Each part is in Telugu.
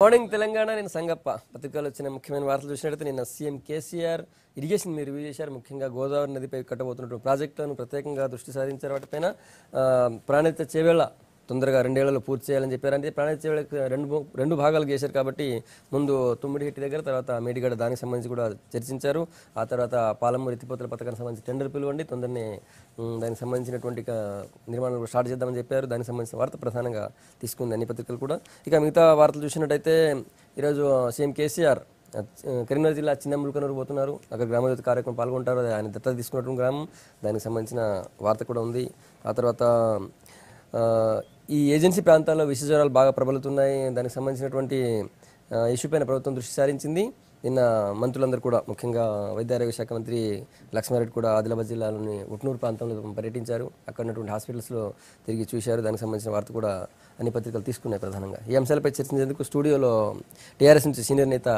మార్నింగ్ తెలంగాణ నేను సంగప్ప పత్రికలు వచ్చిన ముఖ్యమైన వార్తలు చూసినట్లయితే నిన్న సీఎం కేసీఆర్ ఇరిగేషన్ మీరు రివ్యూ చేశారు. ముఖ్యంగా గోదావరి నదిపై కట్టబోతున్నటువంటి ప్రాజెక్టులను ప్రత్యేకంగా దృష్టి సారించారు. వాటిపైన ప్రాణహిత చేవేళ్ల తొందరగా 2 ఏళ్లలో పూర్తి చేయాలని చెప్పారు. అంటే ప్రాణహిత చేవేళ్లకు రెండు భాగాలు చేశారు కాబట్టి ముందు తుమ్మిడిహెట్టి దగ్గర, తర్వాత మేడిగడ్డ దానికి సంబంధించి కూడా చర్చించారు. ఆ తర్వాత పాలమూరు ఎత్తిపోతల పథకానికి సంబంధించి టెండర్ పిలువండి, తొందరనే దానికి సంబంధించినటువంటి నిర్మాణం స్టార్ట్ చేద్దామని చెప్పారు. దానికి సంబంధించిన వార్త ప్రధానంగా తీసుకుంది అన్ని పత్రికలు కూడా. ఇక మిగతా వార్తలు చూసినట్టయితే ఈరోజు సీఎం కేసీఆర్ కరీంనగర్ జిల్లా చిన్నములకనూరు పోతున్నారు. అక్కడ గ్రామజ్యోతి కార్యక్రమం పాల్గొంటారు. ఆయన దత్తత తీసుకున్నటువంటి గ్రామం, దానికి సంబంధించిన వార్త కూడా ఉంది. ఆ తర్వాత ఈ ఏజెన్సీ ప్రాంతాల్లో విష జ్వరాలు బాగా ప్రబలుతున్నాయి. దానికి సంబంధించినటువంటి ఇష్యూ పైన ప్రభుత్వం దృష్టి సారించింది. నిన్న మంత్రులందరూ కూడా, ముఖ్యంగా వైద్య ఆరోగ్య శాఖ మంత్రి లక్ష్మారెడ్డి కూడా ఆదిలాబాద్ జిల్లాలోని ఉట్నూరు ప్రాంతంలో పర్యటించారు. అక్కడ ఉన్నటువంటి హాస్పిటల్స్లో తిరిగి చూశారు. దానికి సంబంధించిన వార్త కూడా అన్ని పత్రికలు తీసుకున్నాయి. ప్రధానంగా ఈ అంశాలపై చర్చించేందుకు స్టూడియోలో టీఆర్ఎస్ నుంచి సీనియర్ నేత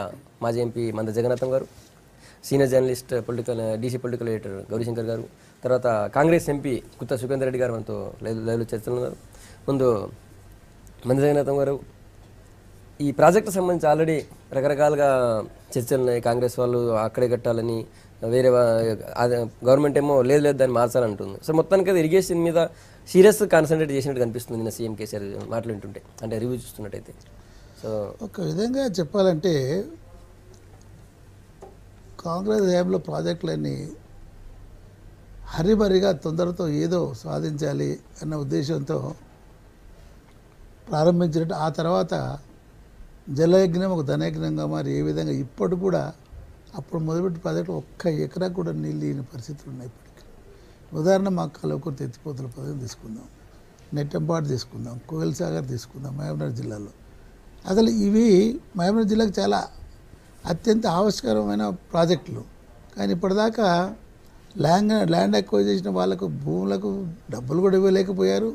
మాజీ ఎంపీ మంద జగన్నాథం గారు, senior journalist DC political editor Gauri Shankar గారు, తర్వాత కాంగ్రెస్ ఎంపీ గుత్తా సుఖేందర్ రెడ్డి గారు మనతో లైవ్లో చర్చలు ఉన్నారు. ముందు మంద జగన్నాథం గారు, ఈ ప్రాజెక్టు సంబంధించి ఆల్రెడీ రకరకాలుగా చర్చలు ఉన్నాయి. కాంగ్రెస్ వాళ్ళు అక్కడే కట్టాలని, వేరే గవర్నమెంట్ ఏమో లేదు దాన్ని మార్చాలంటుంది. సో మొత్తానికి అది ఇరిగేషన్ మీద సీరియస్ కాన్సన్ట్రేట్ చేసినట్టు కనిపిస్తుంది నిన్న సీఎం కేసీఆర్ మాట్లాడుతుంటే, అంటే రివ్యూ చూస్తున్నట్టయితే. సో ఒక విధంగా చెప్పాలంటే కాంగ్రెస్ హయాంలో ప్రాజెక్టులన్నీ హరిబరిగా తొందరతో ఏదో సాధించాలి అన్న ఉద్దేశంతో ప్రారంభించినట్టు, ఆ తర్వాత జలయజ్ఞం ఒక ధనయజ్ఞంగా మరి ఏ విధంగా ఇప్పటి కూడా అప్పుడు మొదలుపెట్టి ప్రాజెక్టులు 1 ఎకరా కూడా నీళ్ళు లేని పరిస్థితులు ఉన్నాయి ఇప్పటికీ. ఉదాహరణ మా కలవకుర్తి ఎత్తిపోతల పథకం తీసుకుందాం, నెట్టంపాడు తీసుకుందాం, కోయిల్ సాగర్ తీసుకుందాం, మహబూబ్నగర్ జిల్లాలో. అసలు ఇవి మహబూబ్నగర్ జిల్లాకు చాలా అత్యంత ఆవశ్యకరమైన ప్రాజెక్టులు. కానీ ఇప్పటిదాకా ల్యాండ్ అక్వైర్ చేసిన వాళ్ళకు భూములకు డబ్బులు కూడా ఇవ్వలేకపోయారు.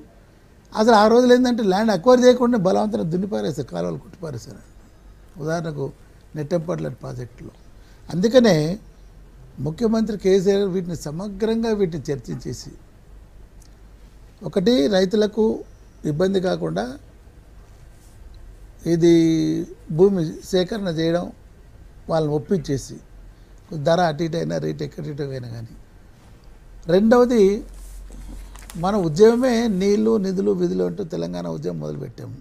అసలు ఆ రోజులు ఏంటంటే ల్యాండ్ అక్వైర్ చేయకుండా బలవంతంగా దున్నిపారేస్తారు, కాలువలు కొట్టిపారేస్తారు. ఉదాహరణకు నెట్టంపాట్ల ప్రాజెక్టులో. అందుకనే ముఖ్యమంత్రి కేసీఆర్ వీటిని సమగ్రంగా చర్చించేసి, ఒకటి రైతులకు ఇబ్బంది కాకుండా ఇది భూమి సేకరణ చేయడం, వాళ్ళని ఒప్పించేసి ధర అటు ఇటు అయినా రేట్ ఎక్కడిటో అయినా కానీ. రెండవది, మన ఉద్యమమే నీళ్లు నిధులు విధులు అంటూ తెలంగాణ ఉద్యమం మొదలుపెట్టాము.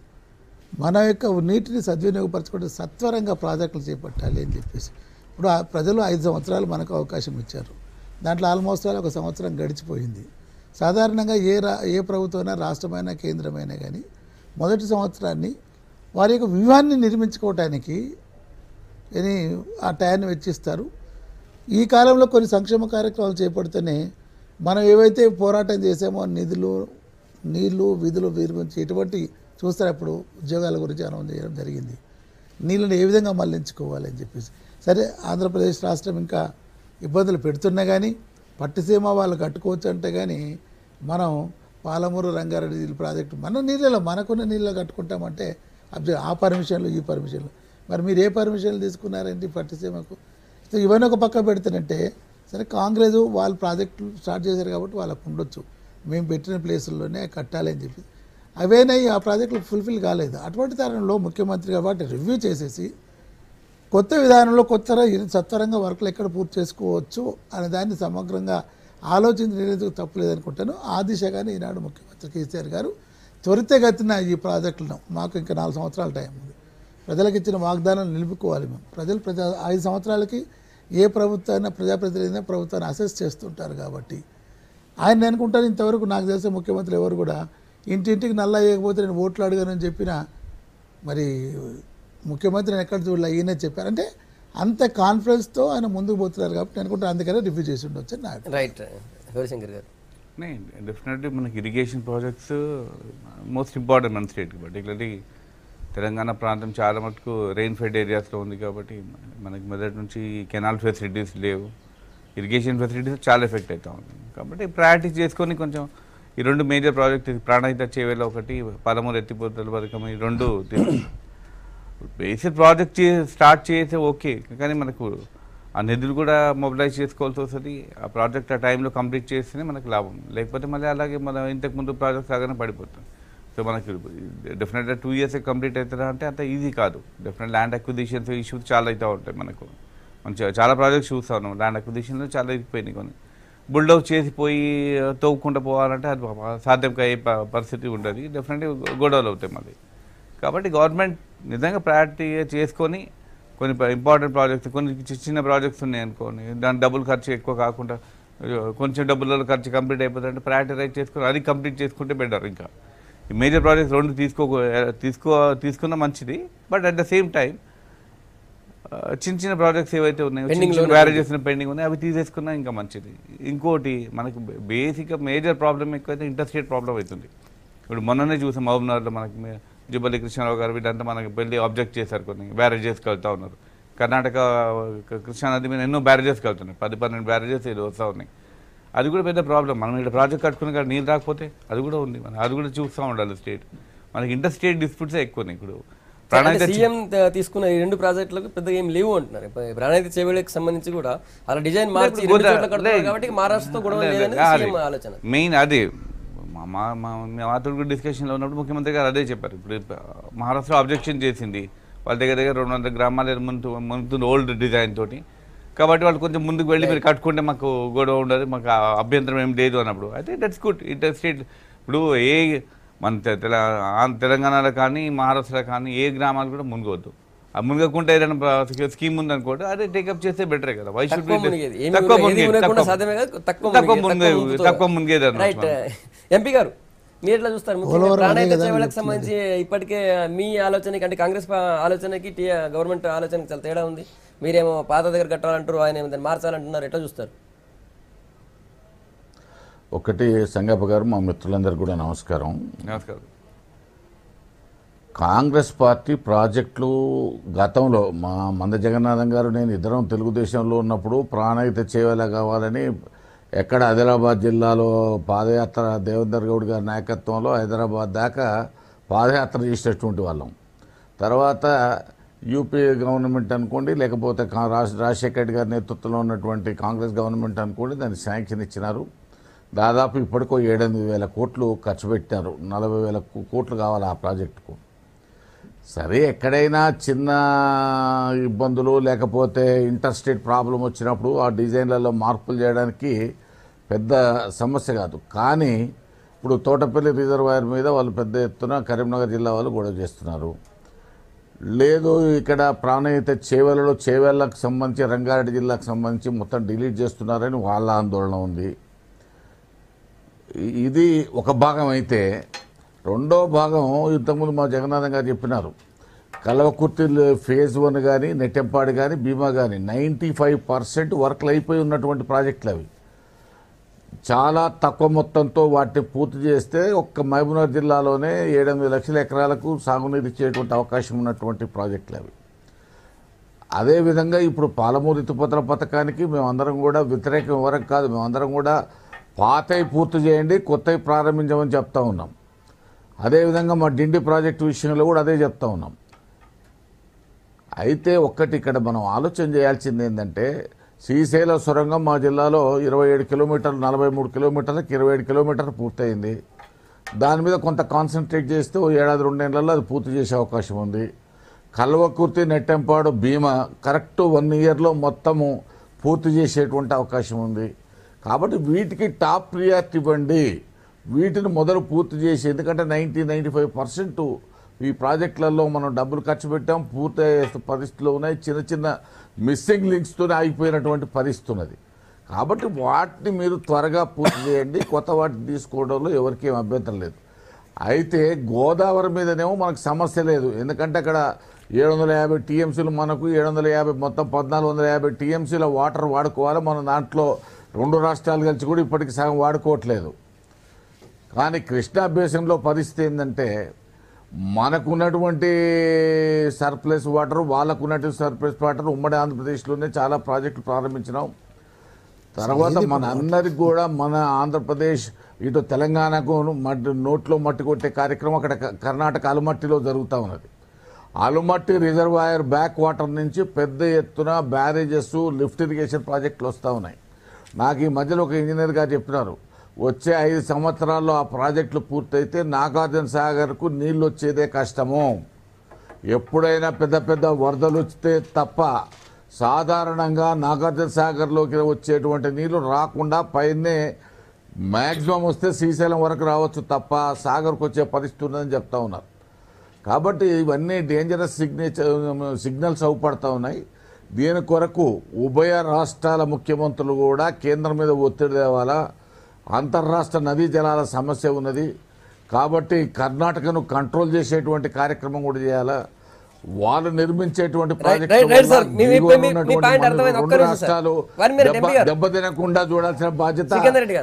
మన యొక్క నీటిని సద్వినియోగపరచుకుంటే సత్వరంగా ప్రాజెక్టులు చేపట్టాలి అని చెప్పేసి. ఇప్పుడు ప్రజలు 5 సంవత్సరాలు మనకు అవకాశం ఇచ్చారు. దాంట్లో ఆల్మోస్ట్ 1 సంవత్సరం గడిచిపోయింది. సాధారణంగా ఏ ప్రభుత్వమైనా, రాష్ట్రమైనా, కేంద్రమైనా కానీ మొదటి సంవత్సరాన్ని వారి యొక్క వ్యూహాన్ని నిర్మించుకోవటానికి ఆ టైంని వెచ్చిస్తారు. ఈ కాలంలో కొన్ని సంక్షేమ కార్యక్రమాలు చేపడితేనే మనం ఏవైతే పోరాటం చేసామో నీళ్లు విధులు వీరి గురించి ఎటువంటి చూస్తారు. అప్పుడు ఉద్యోగాల గురించి అనౌన్స్ చేయడం జరిగింది. నీళ్ళని ఏ విధంగా మళ్లించుకోవాలని చెప్పేసి. సరే, ఆంధ్రప్రదేశ్ రాష్ట్రం ఇంకా ఇబ్బందులు పెడుతున్నా కానీ పట్టిసీమ వాళ్ళు కట్టుకోవచ్చు అంటే కానీ మనం పాలమూరు రంగారెడ్డి ప్రాజెక్టు మన నీళ్ళలో, మనకున్న నీళ్ళలో కట్టుకుంటామంటే ఆ పర్మిషన్లు ఈ పర్మిషన్లు. మరి మీరు ఏ పర్మిషన్లు తీసుకున్నారండి పట్టిసీమకు? సో ఇవన్నీ ఒక పక్క పెడుతున్నట్టే. సరే, కాంగ్రెస్ వాళ్ళు ప్రాజెక్టులు స్టార్ట్ చేశారు కాబట్టి వాళ్ళకు ఉండొచ్చు, మేము పెట్టిన ప్లేసుల్లోనే కట్టాలి అని చెప్పి. అవేనా ఆ ప్రాజెక్టులు ఫుల్ఫిల్ కాలేదు. అటువంటి తరుణంలో ముఖ్యమంత్రిగా వాటిని రివ్యూ చేసేసి కొత్త విధానంలో సత్వరంగా వర్కులు ఎక్కడ పూర్తి చేసుకోవచ్చు అనే దాన్ని సమగ్రంగా ఆలోచించి నిర్ణయించక తప్పులేదనుకుంటాను. ఆ దిశగానే ఈనాడు ముఖ్యమంత్రి కేసీఆర్ గారు త్వరితగతిన ఈ ప్రాజెక్టులను, మాకు ఇంకా 4 సంవత్సరాల టైం ఉంది, ప్రజలకు ఇచ్చిన వాగ్దానాలు నిలుపుకోవాలి. మేము 5 సంవత్సరాలకి ఏ ప్రభుత్వాన్ని, ప్రజాప్రతినిధి ప్రభుత్వాన్ని అసెస్ చేస్తుంటారు కాబట్టి ఆయన అనుకుంటారు. ఇంతవరకు నాకు తెలిసే ముఖ్యమంత్రి ఎవరు కూడా ఇంటింటికి నల్ల వేయకపోతే నేను ఓట్లు అడగానని చెప్పిన మరి ముఖ్యమంత్రిని ఎక్కడ చూడాలి, ఈయనే చెప్పారు. అంటే అంత కాన్ఫిడెన్స్తో ఆయన ముందుకు పోతున్నారు కాబట్టి నేను అనుకుంటాను అందుకనే రివ్యూ చేసి ఉండొచ్చు. రైట్ హరిశంకర్ గారు. డెఫినెట్లీ మనకి ఇరిగేషన్ ప్రాజెక్ట్స్ మోస్ట్ ఇంపార్టెంట్ మన స్టేట్కి. పర్టికులర్లీ తెలంగాణ ప్రాంతం చాలా మటుకు రెయిన్ ఫెడ్ ఏరియాస్లో ఉంది కాబట్టి మనకి మొదటి నుంచి కెనాల్ ఫెసిలిటీస్ లేవు, ఇరిగేషన్ ఫెసిలిటీస్ చాలా ఎఫెక్ట్ అవుతూ ఉంది. కాబట్టి ప్రయారిటీస్ చేసుకొని కొంచెం ఈ 2 మేజర్ ప్రాజెక్ట్, ప్రాణహిత చేవేళ ఒకటి, పాలమూరు ఎత్తిపోతల పథకం, ఈ 2 బేసిక్ ప్రాజెక్ట్ స్టార్ట్ చేస్తే ఓకే, కానీ మనకు ఆ నిధులు కూడా మొబిలైజ్ చేసుకోవాల్సి వస్తుంది. ఆ ప్రాజెక్ట్ ఆ టైంలో కంప్లీట్ చేస్తేనే మనకు లాభం, లేకపోతే మళ్ళీ అలాగే మనం ఇంతకుముందు ప్రాజెక్ట్స్ లాగానే పడిపోతుంది. సో మనకి డెఫినెట్గా 2 years కంప్లీట్ అవుతుందా అంటే అంత ఈజీ కాదు. డెఫినెట్ ల్యాండ్ అక్విజిషన్స్ ఇష్యూస్ చాలా అవుతూ ఉంటాయి మనకు. మంచిగా చాలా ప్రాజెక్ట్స్ చూస్తా ఉన్నాం, ల్యాండ్ అక్విజిషన్లో చాలా ఇరిగిపోయినాయి. కొన్ని బుల్డౌన్ చేసిపోయి తవ్వుకుంటూ పోవాలంటే అది సాధ్యం అయ్యే పరిస్థితి ఉండదు. డెఫినెట్గా గొడవలు అవుతాయి మళ్ళీ. కాబట్టి గవర్నమెంట్ నిజంగా ప్రయారిటీ చేసుకొని కొన్ని ఇంపార్టెంట్ ప్రాజెక్ట్స్, కొన్ని చిన్న ప్రాజెక్ట్స్ ఉన్నాయి అనుకోని దాని డబ్బులు ఖర్చు ఎక్కువ కాకుండా కొంచెం డబ్బులలో ఖర్చు కంప్లీట్ అయిపోతుందంటే ప్రయారిటైజ్ చేసుకొని అది కంప్లీట్ చేసుకుంటే బెటర్. ఇంకా ఈ మేజర్ ప్రాజెక్ట్స్ రెండు తీసుకున్న మంచిది. But at the same time చిన్న చిన్న ప్రాజెక్ట్స్ ఏవైతే ఉన్నాయో, బ్యారేజెస్ పెండింగ్ ఉన్నాయి, అవి తీసేసుకున్నా ఇంకా మంచిది. ఇంకోటి మనకి బేసిక్గా మేజర్ ప్రాబ్లం ఎక్కువైతే ఇంటర్స్టేట్ ప్రాబ్లం అవుతుంది. ఇప్పుడు మొన్ననే చూసాం మహబూబ్నగర్లో మనకి జుబ్బల్లి కృష్ణారావు గారు వీళ్ళంతా మనకి వెళ్ళి ఆబ్జెక్ట్ చేశారు, కొన్ని బ్యారేజెస్కి వెళ్తూ ఉన్నారు. కర్ణాటక కృష్ణానది మీద ఎన్నో బ్యారేజెస్కి వెళ్తున్నాయి, 10-12 బ్యారేజెస్ ఇది వస్తూ ఉన్నాయి. అది కూడా పెద్ద ప్రాబ్లం. మనం ఇక్కడ ప్రాజెక్ట్ కట్టుకుని కానీ నీళ్ళు రాకపోతే అది కూడా ఉంది, మనం అది కూడా చూస్తూ ఉండాలి. స్టేట్ మనకి ఇంటర్ స్టేట్ డిస్ప్యూట్సే ఎక్కువ ఇప్పుడు. సీఎం తీసుకున్న ఈ 2 ప్రాజెక్టులకు పెద్దగా ఏం లేవు అంటున్నారు. ప్రాణాయిత చేవేళ్ళకి సంబంధించి కూడా అలా డిజైన్ మార్చి కాబట్టి మహారాష్ట్రతో గొడవ లేదని సీఎం ఆలోచన. మెయిన్ అది మాతృ డిస్కషన్లో ఉన్నప్పుడు ముఖ్యమంత్రి గారు అదే చెప్పారు. ఇప్పుడు మహారాష్ట్ర ఆబ్జెక్షన్ చేసింది, వాళ్ళ దగ్గర 200 గ్రామాల ముందు ఓల్డ్ డిజైన్ తోటి. కాబట్టి వాళ్ళు కొంచెం ముందుకు వెళ్ళి మీరు కట్టుకుంటే మాకు గొడవ ఉండదు, మాకు అభ్యంతరం ఏం లేదు అన్నప్పుడు అయితే దట్స్ గుడ్. ఇంటర్ స్టేట్ ఇప్పుడు మన తెలంగాణలో కానీ మహారాష్ట్రలో కానీ ఏ గ్రామాలు కూడా మునగవద్దు. ఆ మునగకుంటే ఏదైనా స్కీమ్ ఉందనుకోండి, అదే టేకప్ చేస్తే బెటరే కదా. వై షుడ్ తక్కువ మునిగేది. ఎంపీ గారు మీరు ఎట్లా చూస్తారు? ప్రాణాయిత చేవేళ్ళకి సంబంధించి ఇప్పటికే మీ ఆలోచనకి అంటే కాంగ్రెస్ ఆలోచనకి గవర్నమెంట్ ఆలోచనకి చాలా తేడా ఉంది. మీరేమో పాత దగ్గర కట్టాలంటారు, ఆయన ఏమో దాన్ని మార్చాలంటున్నారు, ఎట్లా చూస్తారు? ఒకటి సంగప్ప గారు, మా మిత్రులందరికీ కూడా నమస్కారం. నమస్కారం. కాంగ్రెస్ పార్టీ ప్రాజెక్టులు గతంలో మా మంద జగన్నాథం గారు నేను ఇద్దరం తెలుగుదేశంలో ఉన్నప్పుడు ప్రాణాయిత చేవేళ కావాలని ఎక్కడ ఆదిలాబాద్ జిల్లాలో పాదయాత్ర దేవేందర్ గౌడ్ గారి నాయకత్వంలో హైదరాబాద్ దాకా పాదయాత్ర చేసేటటువంటి వాళ్ళం. తర్వాత యూపీ గవర్నమెంట్ అనుకోండి, లేకపోతే రాజశేఖర రెడ్డి గారి నేతృత్వంలో ఉన్నటువంటి కాంగ్రెస్ గవర్నమెంట్ అనుకోండి, దాన్ని శాంక్షన్ ఇచ్చినారు. దాదాపు ఇప్పటికో 7-8 కోట్లు ఖర్చు పెట్టారు. 40,000 కోట్లు కావాలి ఆ ప్రాజెక్టుకు. సరే, ఎక్కడైనా చిన్న ఇబ్బందులు లేకపోతే ఇంటర్ స్టేట్ ప్రాబ్లం వచ్చినప్పుడు ఆ డిజైన్లలో మార్పులు చేయడానికి పెద్ద సమస్య కాదు. కానీ ఇప్పుడు తోటపల్లి రిజర్వాయర్ మీద వాళ్ళు పెద్ద ఎత్తున కరీంనగర్ జిల్లా వాళ్ళు గొడవ చేస్తున్నారు. లేదు, ఇక్కడ ప్రాణాయిత చేవేళ్ళకు సంబంధించి రంగారెడ్డి జిల్లాకు సంబంధించి మొత్తం డిలీట్ చేస్తున్నారని వాళ్ళ ఆందోళన ఉంది. ఇది ఒక భాగం అయితే, రెండో భాగం ఇంతకుముందు మా జగన్నాథం గారు చెప్పినారు, కల్వకుర్తి ఫేజ్ 1 కానీ నెట్టెంపాడు కానీ భీమా కానీ 95% వర్క్లు అయిపోయి ఉన్నటువంటి ప్రాజెక్టులు. అవి చాలా తక్కువ మొత్తంతో వాటిని పూర్తి చేస్తే ఒక్క మహబూబ్నగర్ జిల్లాలోనే 7-8 లక్షల ఎకరాలకు సాగునీరు ఇచ్చేటువంటి అవకాశం ఉన్నటువంటి ప్రాజెక్టులు అవి. అదేవిధంగా ఇప్పుడు పాలమూరు ఎత్తిపోతల పథకానికి మేమందరం కూడా వ్యతిరేకం వరకు కాదు, మేమందరం కూడా పాతవి పూర్తి చేయండి, కొత్తవి ప్రారంభించమని చెప్తా ఉన్నాం. అదేవిధంగా మా డిండి ప్రాజెక్టు విషయంలో కూడా అదే చెప్తా ఉన్నాం. అయితే ఒక్కటి ఇక్కడ మనం ఆలోచన చేయాల్సింది ఏంటంటే, శ్రీశైల సొరంగం మా జిల్లాలో 27 కిలోమీటర్లు, 43 కిలోమీటర్లకు 27 కిలోమీటర్లు పూర్తయింది. దాని మీద కొంత కాన్సన్ట్రేట్ చేస్తే 1-2 ఏళ్లలో అది పూర్తి చేసే అవకాశం ఉంది. కల్వకుర్తి నెట్టెంపాడు భీమా కరెక్ట్ 1 ఇయర్లో మొత్తము పూర్తి చేసేటువంటి అవకాశం ఉంది. కాబట్టి వీటికి టాప్ ప్రియారిటీ ఇవ్వండి, వీటిని మొదలు పూర్తి చేసి. ఎందుకంటే 90-95% ఈ ప్రాజెక్టులలో మనం డబ్బులు ఖర్చు పెట్టాం, పూర్తయ్యే పరిస్థితులు ఉన్నాయి. చిన్న చిన్న మిస్సింగ్ లింక్స్తోనే ఆగిపోయినటువంటి పరిస్థితి ఉన్నది. కాబట్టి వాటిని మీరు త్వరగా పూర్తి చేయండి, కొత్త వాటిని తీసుకోవడంలో ఎవరికి ఏం అభ్యంతరం లేదు. అయితే గోదావరి మీదనేమో మనకు సమస్య లేదు. ఎందుకంటే అక్కడ 750 టీఎంసీలు, మనకు 750 మొత్తం 1450 టీఎంసీల వాటర్ వాడుకోవాలి. మనం దాంట్లో 2 రాష్ట్రాలు కలిసి కూడా ఇప్పటికి సగం వాడుకోవట్లేదు. కానీ కృష్ణా బేసిన్లో పరిస్థితి ఏంటంటే, మనకున్నటువంటి సర్ప్లస్ వాటర్, వాళ్ళకున్నటువంటి సర్ప్లస్ వాటర్ ఉమ్మడి ఆంధ్రప్రదేశ్లోనే చాలా ప్రాజెక్టులు ప్రారంభించినాం. తర్వాత మన అందరికి కూడా మన ఆంధ్రప్రదేశ్ ఇటు తెలంగాణకు నోట్లో మట్టి కొట్టే కార్యక్రమం అక్కడ కర్ణాటక అలుమట్టిలో జరుగుతూ ఉన్నది. అలుమట్టి రిజర్వాయర్ బ్యాక్ వాటర్ నుంచి పెద్ద ఎత్తున బ్యారేజెస్, లిఫ్ట్ ఇరిగేషన్ ప్రాజెక్టులు వస్తూ ఉన్నాయి. నాకు ఈ మధ్యలో ఒక ఇంజనీర్ గారు చెప్పినారు, వచ్చే 5 సంవత్సరాల్లో ఆ ప్రాజెక్టులు పూర్తయితే నాగార్జున సాగర్కు నీళ్ళు వచ్చేదే కష్టము. ఎప్పుడైనా పెద్ద పెద్ద వరదలు వస్తే తప్ప సాధారణంగా నాగార్జున సాగర్లోకి వచ్చేటువంటి నీళ్లు రాకుండా పైనే మ్యాక్సిమం వస్తే శ్రీశైలం వరకు రావచ్చు తప్ప సాగర్కు వచ్చే పరిస్థితి ఉందని చెప్తా ఉన్నారు. కాబట్టి ఇవన్నీ డేంజరస్ సిగ్నల్స్ అవుపడతా ఉన్నాయి. దీని కొరకు ఉభయ రాష్ట్రాల ముఖ్యమంత్రులు కూడా కేంద్రం మీద ఒత్తిడి తేవాలా. అంతర్రాష్ట్ర నదీ జలాల సమస్య ఉన్నది కాబట్టి కర్ణాటకను కంట్రోల్ చేసేటువంటి కార్యక్రమం కూడా చేయాలా. వాళ్ళు నిర్మించేటువంటి దెబ్బతినకుండా చూడాల్సిన బాధ్యత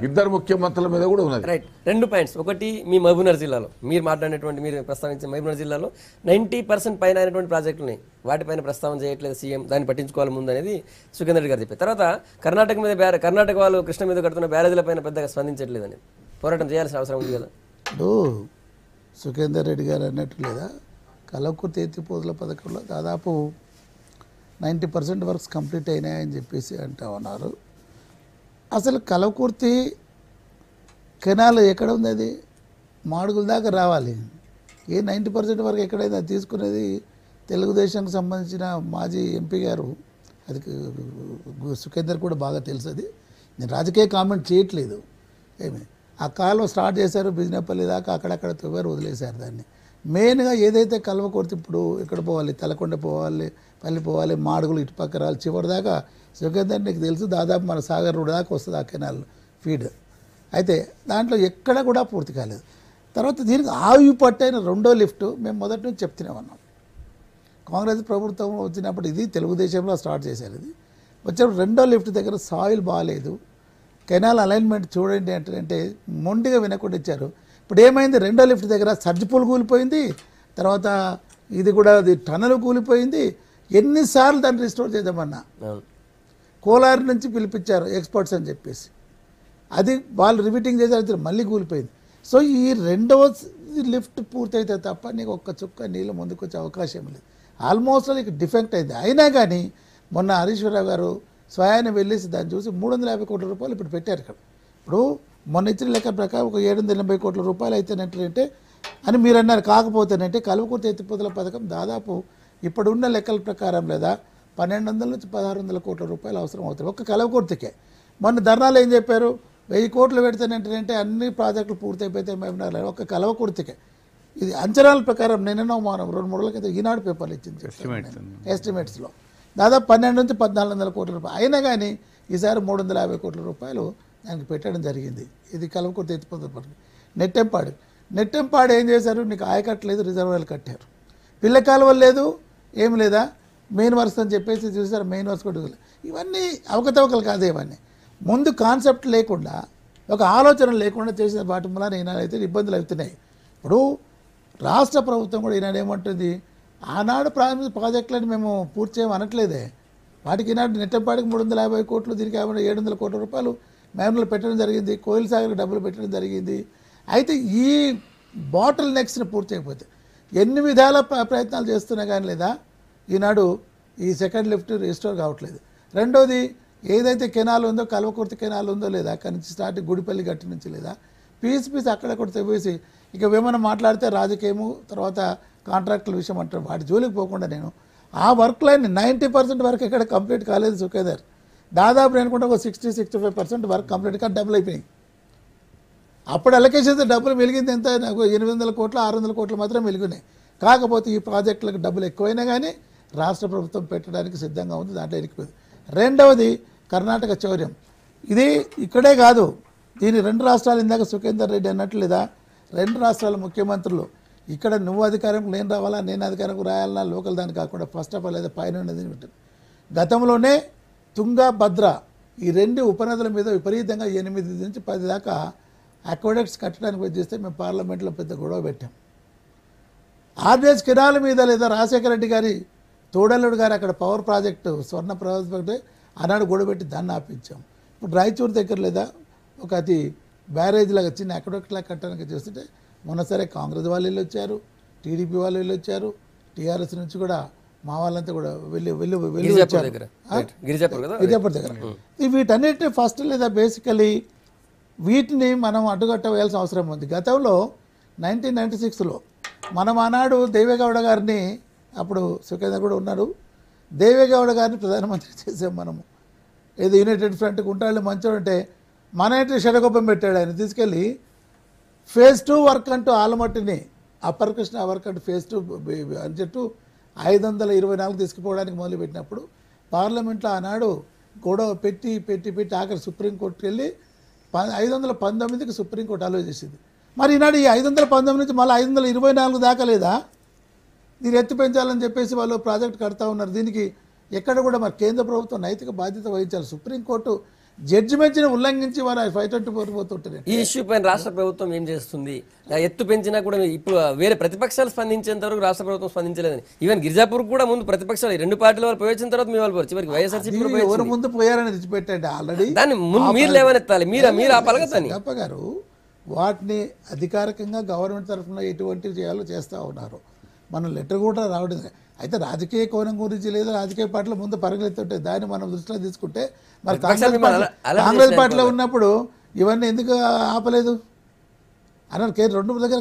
ఇద్దరు ముఖ్యమంత్రుల మీద కూడా ఉన్నది. Right, 2 points. ఒకటి, మీ మహబూబ్నగర్ జిల్లాలో మీరు మాట్లాడినటువంటి, మీరు ప్రస్తావించిన మహబూబ్నగర్ జిల్లాలో 90% పైన అయినటువంటి ప్రాజెక్టులని వాటిపైన ప్రస్తావన చేయట్లేదు సీఎం, దాన్ని పట్టించుకోవాలి ముందు అనేది సుఖేందర్ రెడ్డి గారు చెప్పారు. తర్వాత కర్ణాటక మీద కర్ణాటక వాళ్ళు కృష్ణ మీద కడుతున్న బ్యారేజీల పైన పెద్దగా స్పందించట్లేదు అనేది పోరాటం చేయాల్సిన అవసరం ఉంది కదా. ఇప్పుడు సుఖేందర్ రెడ్డి గారు అన్నట్టు లేదా కలవకుర్తి ఎత్తిపోతుల పథకంలో దాదాపు 90% వర్క్స్ కంప్లీట్ అయినాయని చెప్పేసి అంటా ఉన్నారు. అసలు కలవకుర్తి కెనాల్ ఎక్కడ ఉంది? అది మాడుగుల దాకా రావాలి. ఏ 90% వరకు ఎక్కడైనా తీసుకునేది తెలుగుదేశానికి సంబంధించిన మాజీ ఎంపీ గారు, అది సుఖేందర్ కూడా బాగా తెలుసు. అది నేను రాజకీయ కామెంట్ చేయట్లేదు. ఏమి ఆ కాలువ స్టార్ట్ చేశారు బిజినపల్లి దాకా, అక్కడక్కడ తవ్వారు, వదిలేశారు దాన్ని. మెయిన్గా ఏదైతే కల్వకుర్తి ఇప్పుడు ఎక్కడ పోవాలి, తలకొండ పోవాలి, పల్లి పోవాలి, మాడుగులు ఇటుపక్క రావాలి, చివరి దాకా సుఖేందర్ నీకు తెలుసు దాదాపు మన సాగర్ రోడ్ దాకా వస్తుంది ఆ కెనాల్ ఫీడ్. అయితే దాంట్లో ఎక్కడ కూడా పూర్తి కాలేదు. తర్వాత దీనికి ఆవి పట్టైన 2వ లిఫ్ట్ మేము మొదటి నుంచి చెప్తూనే ఉన్నాం. కాంగ్రెస్ ప్రభుత్వం వచ్చినప్పుడు ఇది తెలుగుదేశంలో స్టార్ట్ చేశారు. ఇది వచ్చినప్పుడు 2వ లిఫ్ట్ దగ్గర సాయిల్ బాగాలేదు, కెనాల్ అలైన్మెంట్ చూడండి అంటే మొండిగా వినకుండా ఇచ్చారు. ఇప్పుడు ఏమైంది, 2వ లిఫ్ట్ దగ్గర సర్జిపూల్ కూలిపోయింది, తర్వాత ఇది కూడా అది టనల్ కూలిపోయింది. ఎన్నిసార్లు దాన్ని రిస్టోర్ చేద్దామన్నా కోలార్ నుంచి పిలిపించారు ఎక్స్పర్ట్స్ అని చెప్పేసి, అది వాళ్ళు రిపీటింగ్ చేశారు, మళ్ళీ కూలిపోయింది. సో ఈ 2వ లిఫ్ట్ పూర్తయితే తప్ప నీకు ఒక్క చుక్క నీళ్ళు ముందుకు వచ్చే అవకాశం లేదు. ఆల్మోస్ట్ నీకు డిఫెక్ట్ అయింది. అయినా కానీ మొన్న హరీశ్వరరావు గారు స్వయాన్ని వెళ్ళేసి దాన్ని చూసి 350 కోట్ల రూపాయలు ఇప్పుడు పెట్టారు ఇక్కడ. ఇప్పుడు మొన్న ఇచ్చిన లెక్క ప్రకారం ఒక 780 కోట్ల రూపాయలు అయితేనంటే అని మీరు అన్నారు. కాకపోతేనంటే కల్వకుర్తి ఎత్తిపోతల పథకం దాదాపు ఇప్పుడున్న లెక్కల ప్రకారం లేదా 1200 నుంచి 1600 కోట్ల రూపాయలు అవసరం అవుతాయి ఒక్క కల్వకుర్తికే. మొన్న ధర్నాలు ఏం చెప్పారు, 1000 కోట్లు పెడితేనంటే అన్ని ప్రాజెక్టులు పూర్తయిపోతే మేము ఒక్క కల్వకుర్తికే. ఇది అంచనాల ప్రకారం నిన్ననో మనం 2-3 రోజుల కింద ఈనాడు పేపర్లు ఇచ్చింది ఎస్టిమేట్స్లో దాదాపు 1200 నుంచి 1400 కోట్ల రూపాయలు. అయినా కానీ ఈసారి 350 కోట్ల రూపాయలు దానికి పెట్టడం జరిగింది. ఇది కల్వకుర్తి ఎత్తిపోతల పథకం. నెట్టెంపాడు ఏం చేశారు, నీకు ఆయకట్టలేదు, రిజర్వాయర్లు కట్టారు, పిల్ల కాలువలు లేదు, ఏమి లేదా, మెయిన్ వర్క్స్ అని చెప్పేసి చూసారు, మెయిన్ వర్క్స్ కూడా ఇవన్నీ అవకతవకలు కాదు. ఇవన్నీ ముందు కాన్సెప్ట్ లేకుండా, ఒక ఆలోచన లేకుండా చేసిన వాటి వల్ల ఈనాడైతే ఇబ్బందులు అవుతున్నాయి. ఇప్పుడు రాష్ట్ర ప్రభుత్వం కూడా ఈనాడు ఏమంటుంది, ఆనాడు ప్రారంభించిన ప్రాజెక్టులని మేము పూర్తి చేయమనట్లేదే, వాటికి ఈనాడు నెట్టంపాడికి 350 కోట్లు, దీనికి 700 కోట్ల రూపాయలు మేమలో పెట్టడం జరిగింది, కోయిల్ సాగర్కి డబ్బులు పెట్టడం జరిగింది. అయితే ఈ బాటిల్ నెక్స్ని పూర్తి చేయకపోతే ఎన్ని విధాల ప్రయత్నాలు చేస్తున్నా కానీ లేదా ఈనాడు ఈ సెకండ్ లిఫ్ట్ రిస్టోర్ కావట్లేదు. రెండోది ఏదైతే కెనాల్ ఉందో కల్వకుర్తి కెనాల్ ఉందో లేదా అక్కడి నుంచి స్టార్ట్ గుడిపల్లి గట్టి నుంచి లేదా పీస్ అక్కడక్కడ తెవేసి ఇక ఏమైనా మాట్లాడితే రాజకీయము తర్వాత కాంట్రాక్టుల విషయం అంటారు, వాటి జోలికి పోకుండా నేను ఆ వర్క్ లైన్ 90% వరకు ఇక్కడ కంప్లీట్ కాలేదు సుఖేందర్. దాదాపు నేను అనుకుంటా ఒక 60-65% వర్క్ కంప్లీట్గా డబ్బులు అయిపోయినాయి. అప్పుడు అలొకేషన్స్ డబ్బులు వెలిగింది ఎంత, నాకు 800 కోట్లు 600 కోట్లు మాత్రం వెలిగినాయి. కాకపోతే ఈ ప్రాజెక్టులకు డబ్బులు ఎక్కువైనా కానీ రాష్ట్ర ప్రభుత్వం పెట్టడానికి సిద్ధంగా ఉంది, దాంట్లో ఇరికిపోయింది. రెండవది కర్ణాటక చౌర్యం. ఇది ఇక్కడే కాదు, దీని 2 రాష్ట్రాలు ఇందాక సుఖేందర్ రెడ్డి అన్నట్లు లేదా 2 రాష్ట్రాల ముఖ్యమంత్రులు ఇక్కడ నువ్వు అధికారంలో నేను రావాలా, నేను అధికారంలో రాయాలన్నా లోకల్ దాన్ని కాకుండా ఫస్ట్ ఆఫ్ ఆల్ లేదా పైన ఉన్నది ఉంటుంది. గతంలోనే తుంగా భద్ర ఈ 2 ఉపనదుల మీద విపరీతంగా 8 నుంచి 10 దాకా అక్వాడక్ట్స్ కట్టడానికి వచ్చేస్తే మేము పార్లమెంట్లో పెద్ద గొడవ పెట్టాం. ఆర్డిఎస్ కెనాల్ మీద లేదా రాజశేఖర రెడ్డి గారి తోడల్లుడు గారు అక్కడ పవర్ ప్రాజెక్టు స్వర్ణ ప్రాజెక్టు ఆనాడు గొడవ పెట్టి దాన్ని ఆపించాం. ఇప్పుడు రాయచూరు దగ్గర లేదా ఒక అతి బ్యారేజ్ లాగా చిన్న అక్వాడక్ట్ లాగా కట్టడానికి చేస్తుంటే మొన్న సరే కాంగ్రెస్ వాళ్ళు వెళ్ళి వచ్చారు, టీడీపీ వాళ్ళు వెళ్ళి వచ్చారు, టీఆర్ఎస్ నుంచి కూడా మా వాళ్ళంతా కూడా వెళ్ళి గిరిజాపూర్ దగ్గర. వీటన్నిటిని ఫస్ట్ లేదా బేసికలీ వీటిని మనం అడ్డుకట్ట వేయాల్సిన అవసరం ఉంది. గతంలో 1996లో మనం ఆనాడు దేవేగౌడ గారిని, అప్పుడు సుఖేంద్ర కూడా ఉన్నారు, దేవేగౌడ గారిని ప్రధానమంత్రి చేసాం మనము. ఏదో యునైటెడ్ ఫ్రంట్కి ఉంటాళ్ళు మంచోడు అంటే మన ఇంటి షడగొప్పం పెట్టాడు ఆయన తీసుకెళ్ళి. phase 2 వర్క్ అంటూ ఆలమట్టిని అప్పర్ కృష్ణ వర్క్ అంటూ phase 2 అని చెప్పు 524 తీసుకుపోవడానికి మొదలుపెట్టినప్పుడు పార్లమెంట్లో ఆనాడు గొడవ పెట్టి పెట్టి పెట్టి ఆఖరి సుప్రీంకోర్టుకి వెళ్ళి 519కి సుప్రీంకోర్టు అలో చేసింది. మరి ఈనాడు ఈ 519 నుంచి మళ్ళీ 524 దాకా లేదా? దీన్ని ఎత్తి పెంచాలని చెప్పేసి వాళ్ళు ప్రాజెక్ట్ కడతా ఉన్నారు. దీనికి ఎక్కడ కూడా మరి కేంద్ర ప్రభుత్వం నైతిక బాధ్యత వహించాలి. సుప్రీంకోర్టు జడ్జిమెంట్ని ఉల్లంఘించి వారు 524 పోతుంటారు. ఈ ఇష్యూ పైన రాష్ట్ర ప్రభుత్వం ఏం చేస్తుంది? ఎత్తు పెంచినా కూడా ఇప్పుడు వేరే ప్రతిపక్షాలు స్పందించేంత వరకు రాష్ట్ర ప్రభుత్వం స్పందించలేదని. ఈవెన్ గిరిజాపూర్ కూడా ముందు ప్రతిపక్షాలు 2 పార్టీల వాళ్ళు పోయించిన తర్వాత మీ వాళ్ళు పోరు, చివరికి వైఎస్ఆర్సీపీ ఎవరు ముందు పోయారని తెచ్చిపెట్టండి. ఆల్రెడీ దాన్ని ముందు మీరు లేవనెత్తాలి, మీరు ఆ పలకతాని గారు వాటిని అధికారికంగా గవర్నమెంట్ తరఫున ఎటువంటివి చేయాలో చేస్తూ ఉన్నారు. మనం లెటర్ కూడా రావడం అయితే రాజకీయ కోణం గురించి లేదా రాజకీయ పార్టీల ముందు పరుగులెత్తుంటాయి. దాన్ని మనం దృష్టిలో తీసుకుంటే మరి కాంగ్రెస్ పార్టీలో ఉన్నప్పుడు ఇవన్నీ ఎందుకు ఆపలేదు అన్నారు. రెండు దగ్గర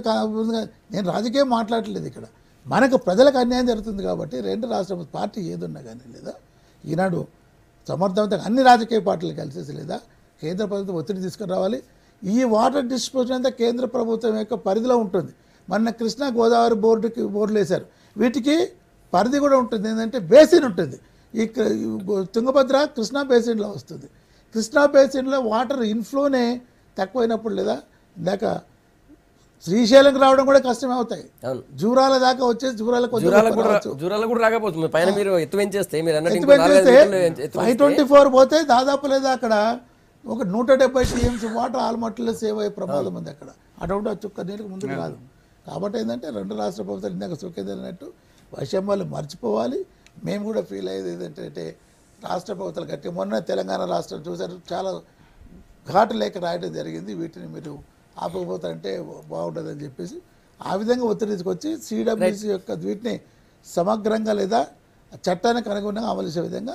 నేను రాజకీయం మాట్లాడలేదు. ఇక్కడ మనకు ప్రజలకు అన్యాయం జరుగుతుంది కాబట్టి 2 రాష్ట్ర పార్టీ ఏదున్నా కానీ లేదా ఈనాడు సమర్థవంతంగా అన్ని రాజకీయ పార్టీలు కలిసేసి లేదా కేంద్ర ప్రభుత్వం ఒత్తిడి తీసుకుని రావాలి. ఈ వాటర్ డిస్ట్రిబ్యూషన్ అంతా కేంద్ర ప్రభుత్వం యొక్క పరిధిలో ఉంటుంది. మొన్న కృష్ణా గోదావరి బోర్డులు వేశారు. వీటికి పరిధి కూడా ఉంటుంది. ఏంటంటే బేసిన్ ఉంటుంది. ఈ తుంగభద్ర కృష్ణా బేసిన్లో వస్తుంది. కృష్ణా బేసిన్లో వాటర్ ఇన్ఫ్లోనే తక్కువైనప్పుడు లేదా ఇందాక శ్రీశైలంకి రావడం కూడా కష్టమే అవుతాయి. జూరాల దాకా వచ్చేసి జూరాల కూడా రాకపోతుంది. పైన మీరు ఎత్తు పెంచేస్తే 524 పోతే దాదాపు లేదా అక్కడ ఒక 170 TMC వాటర్ ఆల్మట్లో సేవ్ అయ్యే ప్రమాదం ఉంది. అక్కడ అటువంటి చుక్క నీళ్ళకి ముందుకు రాదు. కాబట్టి ఏంటంటే 2 రాష్ట్ర ప్రభుత్వాలు ఇందాక సుఖేంద్ర అన్నట్టు వైషమ్యాలు మర్చిపోవాలి. మేము కూడా ఫీల్ అయ్యేది ఏంటంటే రాష్ట్ర ప్రభుత్వాలు గట్టి మొన్న తెలంగాణ రాష్ట్రం చూసారు, చాలా ఘాటు లేఖ రాయడం జరిగింది. వీటిని మీరు ఆపకపోతారంటే బాగుంటుందని చెప్పేసి ఆ విధంగా ఒత్తిడి తీసుకొచ్చి CWC యొక్క వీటిని సమగ్రంగా లేదా చట్టానికి అనుగుణంగా అమలు చేసే విధంగా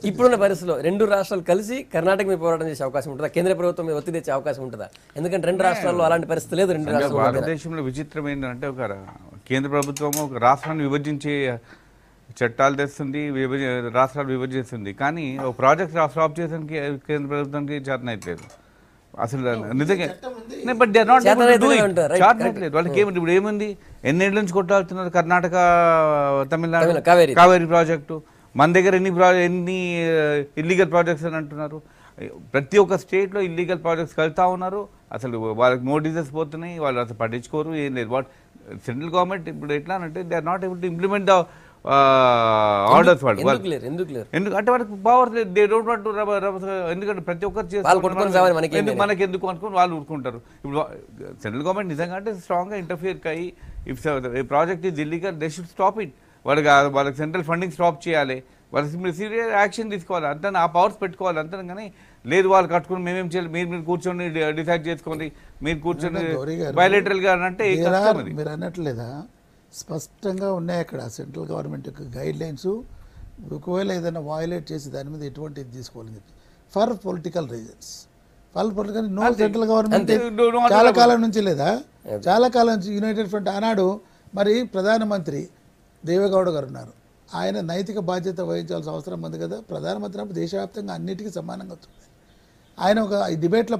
ఇప్పుడున్న పరిస్థితిలో 2 రాష్ట్రాలు కలిసి కర్ణాటక మీద పోరాటం చేసే అవకాశం ఉంటుందా? కేంద్ర ప్రభుత్వం మీద ఒత్తిడి తెచ్చే అవకాశం ఉంటుందా? ఎందుకంటే 2 రాష్ట్రాల్లో అలాంటి పరిస్థితి లేదు. 2 రాష్ట్రాలు భారతదేశంలో విచిత్రం ఏంటంటే ఒక కేంద్ర ప్రభుత్వం ఒక రాష్ట్రాన్ని విభజించే చట్టాలు తెస్తుంది, రాష్ట్రాలు విభజిస్తుంది. కానీ ఒక ప్రాజెక్ట్ స్టాప్ చేయడానికి కేంద్ర ప్రభుత్వానికి చేతనైతలేదు అసలు నిజంగా. బట్ దే ఆర్ నాట్ చేతనైతలేదు వాళ్ళకి. ఏమిటి ఇప్పుడు ఏముంది? ఎన్నేళ్ళ నుంచి కొట్టాడుతున్నారు కర్ణాటక తమిళనాడు కావేరీ ప్రాజెక్టు. మన దగ్గర ఎన్ని ఇల్లీగల్ ప్రాజెక్ట్స్ అని అంటున్నారు. ప్రతి ఒక్క స్టేట్లో ఇల్లీగల్ ప్రాజెక్ట్స్ కలుతా ఉన్నారు. అసలు వాళ్ళకి నోటీసెస్ పోతున్నాయి, వాళ్ళు అసలు పట్టించుకోరు, ఏం లేదు. సెంట్రల్ గవర్నమెంట్ ఇప్పుడు ఎట్లా అంటే they are not able to implement the orders. ఎందుకంటే వాళ్ళకి power they don't want to. ఎందుకంటే ప్రతి ఒక్కరు మనకి ఎందుకు అనుకుని వాళ్ళు ఊరుకుంటారు. ఇప్పుడు సెంట్రల్ గవర్నమెంట్ నిజంగా అంటే స్ట్రాంగ్గా ఇంటర్ఫియర్ అయ్యి if project is illegal they should stop it. వాళ్ళకి సెంట్రల్ ఫండింగ్ స్టాప్ చేయాలి, వాళ్ళకి సీరియస్ యాక్షన్ తీసుకోవాలి. అంతే ఆ పవర్స్ పెట్టుకోవాలి. అంతే కానీ లేదు వాళ్ళు కట్టుకుని మేమేం చేయాలి, మీరు కూర్చొని డిసైడ్ చేసుకోండి, మీరు కూర్చొని బయలేటరల్గా అంటే మీరు అన్నట్లేదా స్పష్టంగా ఉన్నాయి అక్కడ సెంట్రల్ గవర్నమెంట్ యొక్క గైడ్ లైన్స్. ఒకవేళ ఏదైనా వయలేట్ చేసి దాని మీద ఎటువంటి ఇది తీసుకోవాలని చెప్పి for political reasons. No central government చాలా కాలం నుంచి లేదా చాలా కాలం నుంచి యునైటెడ్ ఫ్రంట్ ఆనాడు మరి ప్రధానమంత్రి దేవేగౌడ గారు ఉన్నారు. ఆయన నైతిక బాధ్యత వహించాల్సిన అవసరం ఉంది కదా. ప్రధానమంత్రి అప్పుడు దేశవ్యాప్తంగా అన్నిటికీ సమానంగా వస్తుంది. ఆయన ఒక డిబేట్లో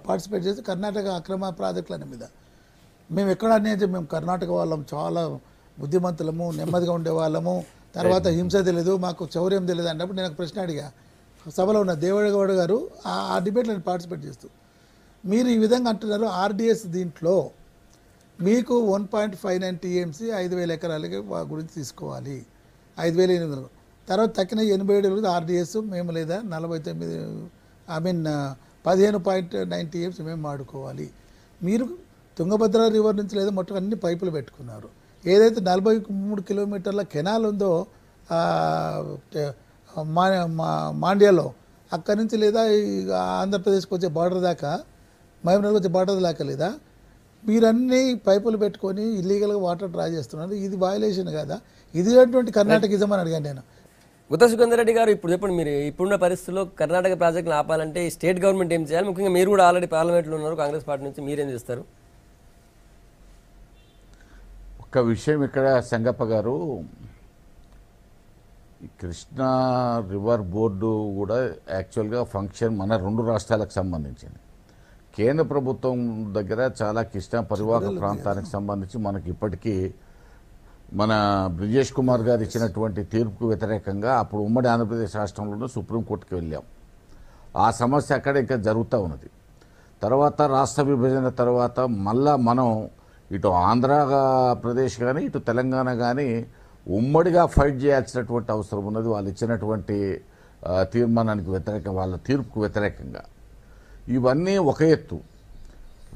పార్టిసిపేట్ చేసి కర్ణాటక అక్రమ ప్రాజెక్టుల మీద మేము ఎక్కడ అనేది మేము కర్ణాటక వాళ్ళం చాలా బుద్ధిమంతులము, నెమ్మదిగా ఉండేవాళ్ళము, తర్వాత హింస తెలియదు, మాకు చౌర్యం తెలియదు అన్నప్పుడు నేను ఒక ప్రశ్న అడిగా సభలో ఉన్న దేవేగౌడ గారు. ఆ డిబేట్లో నేను పార్టిసిపేట్ చేస్తూ మీరు ఈ విధంగా అంటున్నారు, RDS దీంట్లో మీకు 1.59 TMC 5,000 ఎకరాలకి గురించి తీసుకోవాలి, 5,800 తర్వాత తక్కిన 87 RDS మేము లేదా 15.9 TMC మేము వాడుకోవాలి. మీరు తుంగభద్ర రివర్ నుంచి లేదా మొత్తం అన్ని పైపులు పెట్టుకున్నారు. ఏదైతే 43 కిలోమీటర్ల కెనాల్ ఉందో మాండ్యాలో అక్కడి నుంచి లేదా ఆంధ్రప్రదేశ్కి వచ్చే బార్డర్ దాకా, మహబూబ్నగర్ వచ్చే బార్డర్ దాకా లేదా మీరన్నీ పైపులు పెట్టుకొని ఇల్లీగల్గా వాటర్ డ్రా చేస్తున్నారు. ఇది వయలేషన్ కదా? ఇది అటువంటి కర్ణాటకిజం అని అడిగాను నేను. గుత్తా సుఖేందర్ రెడ్డి గారు ఇప్పుడు చెప్పండి, మీరు ఇప్పుడున్న పరిస్థితుల్లో కర్ణాటక ప్రాజెక్టులు ఆపాలంటే ఈ స్టేట్ గవర్నమెంట్ ఏం చేయాలి? ముఖ్యంగా మీరు కూడా ఆల్రెడీ పార్లమెంట్లో ఉన్నారు కాంగ్రెస్ పార్టీ నుంచి, మీరేం చేస్తారు? ఒక విషయం ఇక్కడ సంగప్ప గారు, ఈ కృష్ణా రివర్ బోర్డు కూడా యాక్చువల్గా ఫంక్షన్ మన 2 రాష్ట్రాలకు సంబంధించింది. కేంద్ర ప్రభుత్వం దగ్గర చాలా కృష్ణా పరివాహక ప్రాంతానికి సంబంధించి మనకి ఇప్పటికీ మన బ్రిజేష్ కుమార్ గారు ఇచ్చినటువంటి తీర్పుకు వ్యతిరేకంగా అప్పుడు ఉమ్మడి ఆంధ్రప్రదేశ్ రాష్ట్రంలోనూ సుప్రీంకోర్టుకి వెళ్ళాం. ఆ సమస్య అక్కడ ఇంకా జరుగుతూ ఉన్నది. తర్వాత రాష్ట్ర విభజన తర్వాత మళ్ళా మనం ఇటు ఆంధ్రప్రదేశ్ కానీ ఇటు తెలంగాణ కానీ ఉమ్మడిగా ఫైట్ చేయాల్సినటువంటి అవసరం ఉన్నది వాళ్ళు ఇచ్చినటువంటి తీర్మానానికి వ్యతిరేకంగా, వాళ్ళ తీర్పుకు వ్యతిరేకంగా. ఇవన్నీ ఒక ఎత్తు.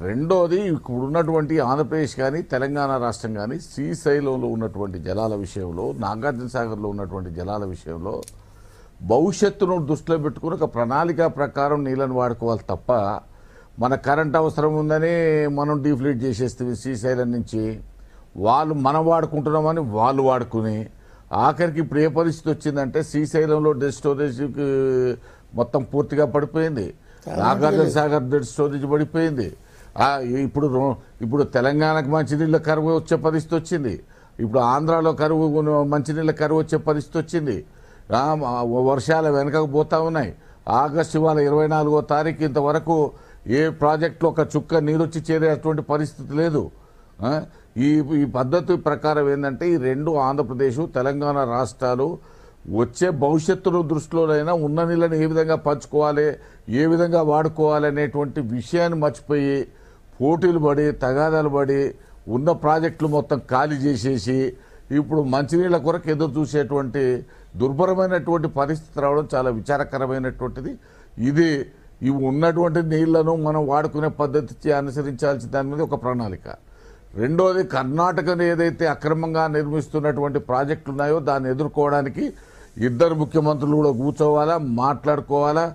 రెండోది, ఇప్పుడు ఉన్నటువంటి ఆంధ్రప్రదేశ్ కానీ తెలంగాణ రాష్ట్రం కానీ శ్రీశైలంలో ఉన్నటువంటి జలాల విషయంలో, నాగార్జున సాగర్లో ఉన్నటువంటి జలాల విషయంలో భవిష్యత్తును దృష్టిలో పెట్టుకుని ఒక ప్రణాళిక ప్రకారం నీళ్ళని వాడుకోవాలి తప్ప మన కరెంట్ అవసరం ఉందని మనం డీఫ్లీట్ చేసేస్తే శ్రీశైలం నుంచి వాళ్ళు మనం వాడుకుంటున్నామని వాళ్ళు వాడుకుని ఆఖరికి ఇప్పుడు ఏ పరిస్థితి వచ్చిందంటే శ్రీశైలంలో డెడ్ స్టోరేజ్కి మొత్తం పూర్తిగా పడిపోయింది, నాగార్జున సాగర్ డెడ్ స్టోరేజ్ పడిపోయింది. ఇప్పుడు తెలంగాణకు మంచినీళ్ళ కరువు వచ్చే పరిస్థితి వచ్చింది, ఇప్పుడు ఆంధ్రాలో మంచినీళ్ళ కరువు వచ్చే పరిస్థితి వచ్చింది. వర్షాలు వెనకకు పోతా ఉన్నాయి. ఆగస్టు ఇవాళ 24వ తారీఖు ఇంతవరకు ఏ ప్రాజెక్టులో ఒక చుక్క నీరు వచ్చి చేరేటువంటి పరిస్థితి లేదు. ఈ పద్ధతి ప్రకారం ఏంటంటే ఈ 2 ఆంధ్రప్రదేశ్ తెలంగాణ రాష్ట్రాలు వచ్చే భవిష్యత్తును దృష్టిలోనైనా ఉన్న నీళ్ళని ఏ విధంగా పంచుకోవాలి, ఏ విధంగా వాడుకోవాలి అనేటువంటి విషయాన్ని మర్చిపోయి పోటీలు పడి తగాదాలు పడి ఉన్న ప్రాజెక్టులు మొత్తం ఖాళీ చేసేసి ఇప్పుడు మంచినీళ్ళ కొరకు ఎదురు చూసేటువంటి దుర్భరమైనటువంటి పరిస్థితి రావడం చాలా విచారకరమైనటువంటిది. ఇవి ఉన్నటువంటి నీళ్లను మనం వాడుకునే పద్ధతి అనుసరించాల్సిన దాని మీద ఒక ప్రణాళిక. రెండోది, కర్ణాటకను ఏదైతే అక్రమంగా నిర్మిస్తున్నటువంటి ప్రాజెక్టులు ఉన్నాయో దాన్ని ఎదుర్కోవడానికి 2 ముఖ్యమంత్రులు కూడా కూర్చోవాలా, మాట్లాడుకోవాలా,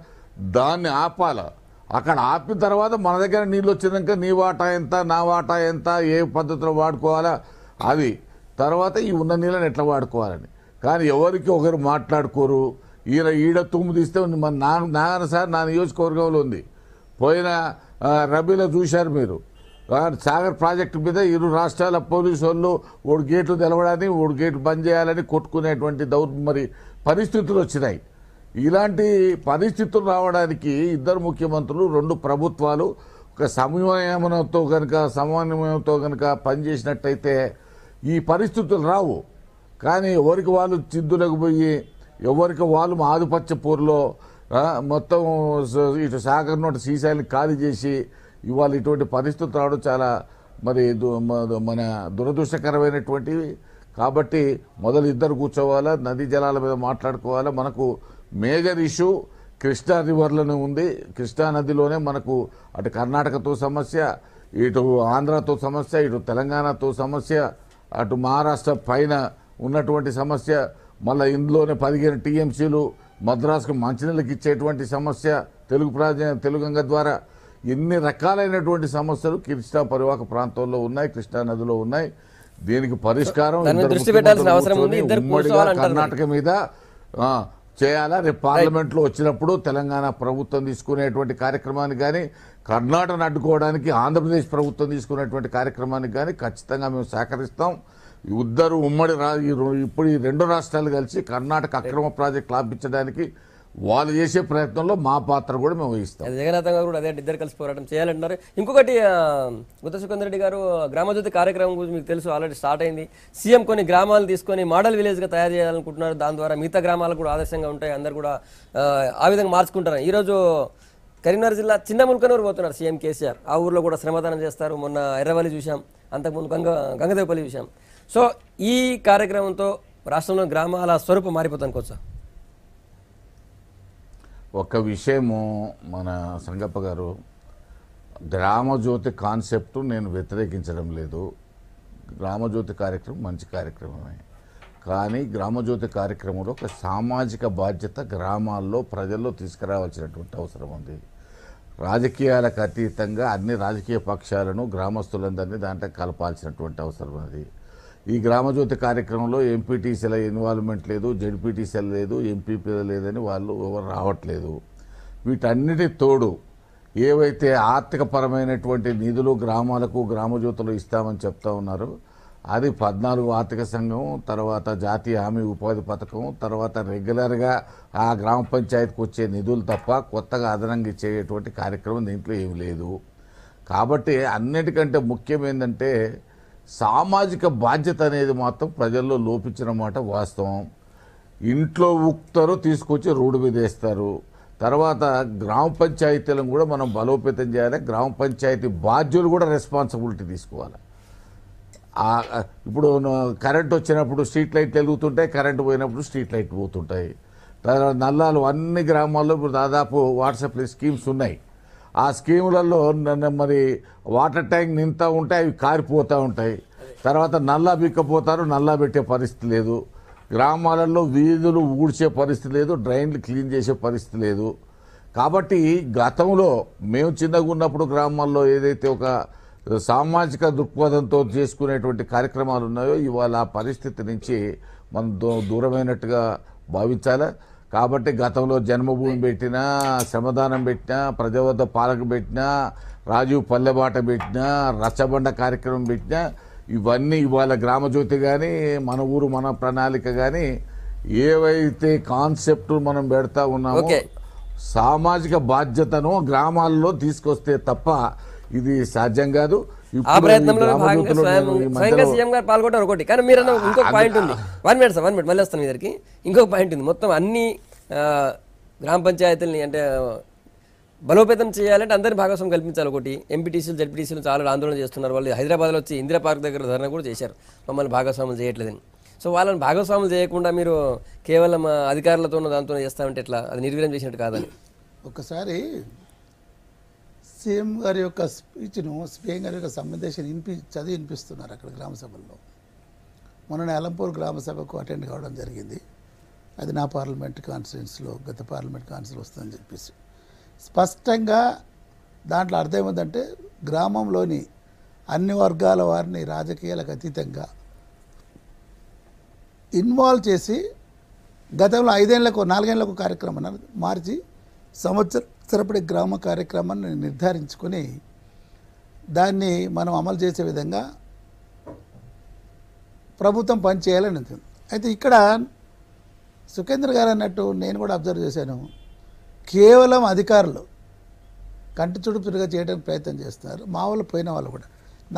దాన్ని ఆపాలా. అక్కడ ఆపిన తర్వాత మన దగ్గర నీళ్ళు వచ్చినాక నీ వాటా ఎంత, నా వాటా ఎంత, ఏ పద్ధతిలో వాడుకోవాలా, అది తర్వాత ఈ ఉన్న నీళ్ళని ఎట్లా వాడుకోవాలని. కానీ ఎవరికి ఒకరు మాట్లాడుకోరు. ఈడ తుమ్ము తీస్తే నాగన సార్ నా నియోజకవర్గంలో ఉంది, పోయిన రబీలో చూశారు మీరు. సాగర్ ప్రాజెక్టు మీద 2 రాష్ట్రాల పోలీసు వాళ్ళు 1 గేట్లు తెలవడాన్ని 1 గేట్లు బంద్ చేయాలని కొట్టుకునేటువంటి మరి పరిస్థితులు వచ్చినాయి. ఇలాంటి పరిస్థితులు రావడానికి 2 ముఖ్యమంత్రులు 2 ప్రభుత్వాలు ఒక సమన్వయంతో కనుక పనిచేసినట్టయితే ఈ పరిస్థితులు రావు. కానీ ఎవరికి వాళ్ళు చిద్దులకు పోయి ఎవరికి వాళ్ళు ఆధిపత్య పోరులో మొత్తం ఇటు సాగర్ నోటి శ్రీశైలం ఖాళీ చేసి ఇవాళ ఇటువంటి పరిస్థితులు రావడం చాలా మన దురదృష్టకరమైనటువంటివి. కాబట్టి మొదలు 2 కూర్చోవాలా, నదీ జలాల మీద మాట్లాడుకోవాలా. మనకు మేజర్ ఇష్యూ కృష్ణా రివర్లోనే ఉంది. కృష్ణా నదిలోనే మనకు అటు కర్ణాటకతో సమస్య, ఇటు ఆంధ్రతో సమస్య, ఇటు తెలంగాణతో సమస్య, అటు మహారాష్ట్ర పైన ఉన్నటువంటి సమస్య, మళ్ళీ ఇందులోనే 15 టీఎంసీలు మద్రాసుకు మంచినీళ్ళకి ఇచ్చేటువంటి సమస్య, తెలుగు గంగ ద్వారా ఎన్ని రకాలైనటువంటి సమస్యలు కృష్ణా పరివాహక ప్రాంతంలో ఉన్నాయి, కృష్ణా నదిలో ఉన్నాయి. దీనికి పరిష్కారం కర్ణాటక మీద చేయాలా. రేపు పార్లమెంట్లో వచ్చినప్పుడు తెలంగాణ ప్రభుత్వం తీసుకునేటువంటి కార్యక్రమానికి కానీ, కర్ణాటకను అడ్డుకోవడానికి ఆంధ్రప్రదేశ్ ప్రభుత్వం తీసుకునేటువంటి కార్యక్రమానికి కానీ ఖచ్చితంగా మేము సహకరిస్తాం. ఇప్పుడు ఈ 2 రాష్ట్రాలు కలిసి కర్ణాటక అక్రమ ప్రాజెక్టులు ఆపించడానికి వాళ్ళు చేసే ప్రయత్నంలో మా పాత్ర కూడా మేము వహిస్తాం. జగన్నాథం గారు కూడా అదే 2 కలిసి పోరాటం చేయాలంటున్నారు. ఇంకొకటి, గుత్తా సుఖేందర్ రెడ్డి గారు గ్రామజ్యోతి కార్యక్రమం గురించి మీకు తెలుసు, ఆల్రెడీ స్టార్ట్ అయింది. సీఎం కొన్ని గ్రామాలు తీసుకొని మోడల్ విలేజ్గా తయారు చేయాలనుకుంటున్నారు. దాని ద్వారా మిగతా గ్రామాలకు కూడా ఆదర్శంగా ఉంటాయి, అందరు కూడా ఆ విధంగా మార్చుకుంటారు. ఈరోజు కరీంనగర్ జిల్లా చిన్న ముల్కనూరు పోతున్నారు సీఎం కేసీఆర్. ఆ ఊర్లో కూడా శ్రమదానం చేస్తారు. మొన్న ఎర్రవల్లి చూసాం, అంతకుముందు గంగదేవపల్లి చూసాం. సో ఈ కార్యక్రమంతో రాష్ట్రంలో గ్రామాల స్వరూపం మారిపోతాను కోసా. ఒక విషయము మన సంగప్ప గారు, గ్రామజ్యోతి కాన్సెప్ట్ నేను వ్యతిరేకించడం లేదు. గ్రామజ్యోతి కార్యక్రమం మంచి కార్యక్రమమే. కానీ గ్రామజ్యోతి కార్యక్రమంలో ఒక సామాజిక బాధ్యత గ్రామాల్లో ప్రజల్లో తీసుకురావాల్సినటువంటి అవసరం ఉంది. రాజకీయాలకు అతీతంగా అన్ని రాజకీయ పక్షాలను గ్రామస్తులందరినీ దాంట్లో కలపాల్సినటువంటి అవసరం ఉంది. ఈ గ్రామజ్యోతి కార్యక్రమంలో ఎంపీటీసీల ఇన్వాల్వ్మెంట్ లేదు, జెడ్పీటీసీల లేదు, ఎంపీపీల లేదని వాళ్ళు ఎవరు రావట్లేదు. వీటన్నిటి తోడు ఏవైతే ఆర్థికపరమైనటువంటి నిధులు గ్రామాలకు గ్రామజ్యోతులు ఇస్తామని చెప్తా ఉన్నారు, అది 14 ఆర్థిక సంఘం, తర్వాత జాతీయ హామీ ఉపాధి పథకం, తర్వాత రెగ్యులర్గా ఆ గ్రామ పంచాయతీకి వచ్చే నిధులు తప్ప కొత్తగా అదనంగా ఇచ్చేటువంటి కార్యక్రమం దీంట్లో ఏమి లేదు. కాబట్టి అన్నిటికంటే ముఖ్యం ఏంటంటే సామాజిక బాధ్యత అనేది మాత్రం ప్రజల్లో లోపించిన మాట వాస్తవం. ఇంట్లో ఉక్తారు, తీసుకొచ్చి రోడ్డు మీద వేస్తారు. తర్వాత గ్రామ పంచాయతీలను కూడా మనం బలోపేతం చేయాలి. గ్రామ పంచాయతీ బాధ్యులు కూడా రెస్పాన్సిబిలిటీ తీసుకోవాలి. ఇప్పుడు కరెంట్ వచ్చినప్పుడు స్ట్రీట్ లైట్లు వెలుగుతుంటాయి, కరెంటు పోయినప్పుడు స్ట్రీట్ లైట్లు పోతుంటాయి. తర్వాత నల్లాలు అన్ని గ్రామాల్లో ఇప్పుడు దాదాపు వాట్సాప్ స్కీమ్స్ ఉన్నాయి. ఆ స్కీములలో మరి వాటర్ ట్యాంక్ నింతా ఉంటాయి, అవి కారిపోతూ ఉంటాయి. తర్వాత నల్లా బిక్కపోతారు, నల్లా పెట్టే పరిస్థితి లేదు. గ్రామాలలో వీధులు ఊడ్చే పరిస్థితి లేదు, డ్రైన్లు క్లీన్ చేసే పరిస్థితి లేదు. కాబట్టి గతంలో మేము చిన్నగా ఉన్నప్పుడు గ్రామాల్లో ఏదైతే ఒక సామాజిక దృక్పథంతో చేసుకునేటువంటి కార్యక్రమాలు ఉన్నాయో ఇవాళ ఆ పరిస్థితి నుంచి మనం దూరమైనట్టుగా భావించాలి. కాబట్టి గతంలో జన్మభూమి పెట్టినా, శ్రమదానం పెట్టినా, ప్రజావద్ద పాలక పెట్టినా, రాజీవ్ పల్లెబాట పెట్టినా, రచ్చబండ కార్యక్రమం పెట్టినా, ఇవన్నీ ఇవాళ గ్రామజ్యోతి కానీ, మన ఊరు మన ప్రణాళిక కానీ ఏవైతే కాన్సెప్ట్ మనం పెడతా ఉన్నామో సామాజిక బాధ్యతను గ్రామాల్లో తీసుకొస్తే తప్ప ఇది సాధ్యం కాదు. ఆ ప్రయత్నంలో స్వయంగా సీఎం గారు పాల్గొంటారు ఒకటి. కానీ మీరు ఇంకొక పాయింట్ ఉంది, 1 minute సార్, 1 minute మళ్ళీ వస్తాను మీ దగ్గరికి. ఇంకొక పాయింట్ ఉంది, మొత్తం అన్ని గ్రామ పంచాయతీలని అంటే బలోపేతం చేయాలంటే అందరినీ భాగస్వామ్యం కల్పించాలి. ఒకటి ఎంపీటీసీలు జెడ్పీటీసీలు చాలా ఆందోళన చేస్తున్నారు. వాళ్ళు హైదరాబాద్లో వచ్చి ఇందిరా పార్క్ దగ్గర ధర్నా కూడా చేశారు, మమ్మల్ని భాగస్వామ్యం చేయట్లేదని. సో వాళ్ళని భాగస్వామ్యం చేయకుండా మీరు కేవలం అధికారులతోనూ దాంతో చేస్తామంటే ఎట్లా? అది నిర్వీర్యం చేసినట్టు కాదని. ఒకసారి సీఎం గారి యొక్క స్పీచ్ను, సీఎం గారి యొక్క సందేశం చదివి వినిపిస్తున్నారు అక్కడ గ్రామ సభల్లో. మొన్న అలంపూర్ గ్రామ సభకు అటెండ్ కావడం జరిగింది. అది నా పార్లమెంట్ కాన్స్టిట్యున్సీలో గత పార్లమెంట్ కాన్స్టిట్యూన్సీ వస్తుందని చెప్పేసి స్పష్టంగా దాంట్లో అర్థం ఏమిటంటే గ్రామంలోని అన్ని వర్గాల వారిని రాజకీయాలకు అతీతంగా ఇన్వాల్వ్ చేసి గతంలో 5 ఏళ్లకు 4 ఏళ్లకు కార్యక్రమం మార్చి సంవత్సరపడి గ్రామ కార్యక్రమాన్ని నిర్ధారించుకొని దాన్ని మనం అమలు చేసే విధంగా ప్రభుత్వం పనిచేయాలని ఉంటుంది. అయితే ఇక్కడ సుఖేంద్ర గారు అన్నట్టు నేను కూడా అబ్జర్వ్ చేశాను, కేవలం అధికారులు కంటి చుడుపుగా చేయడానికి ప్రయత్నం చేస్తున్నారు. మా వాళ్ళు పోయిన వాళ్ళు కూడా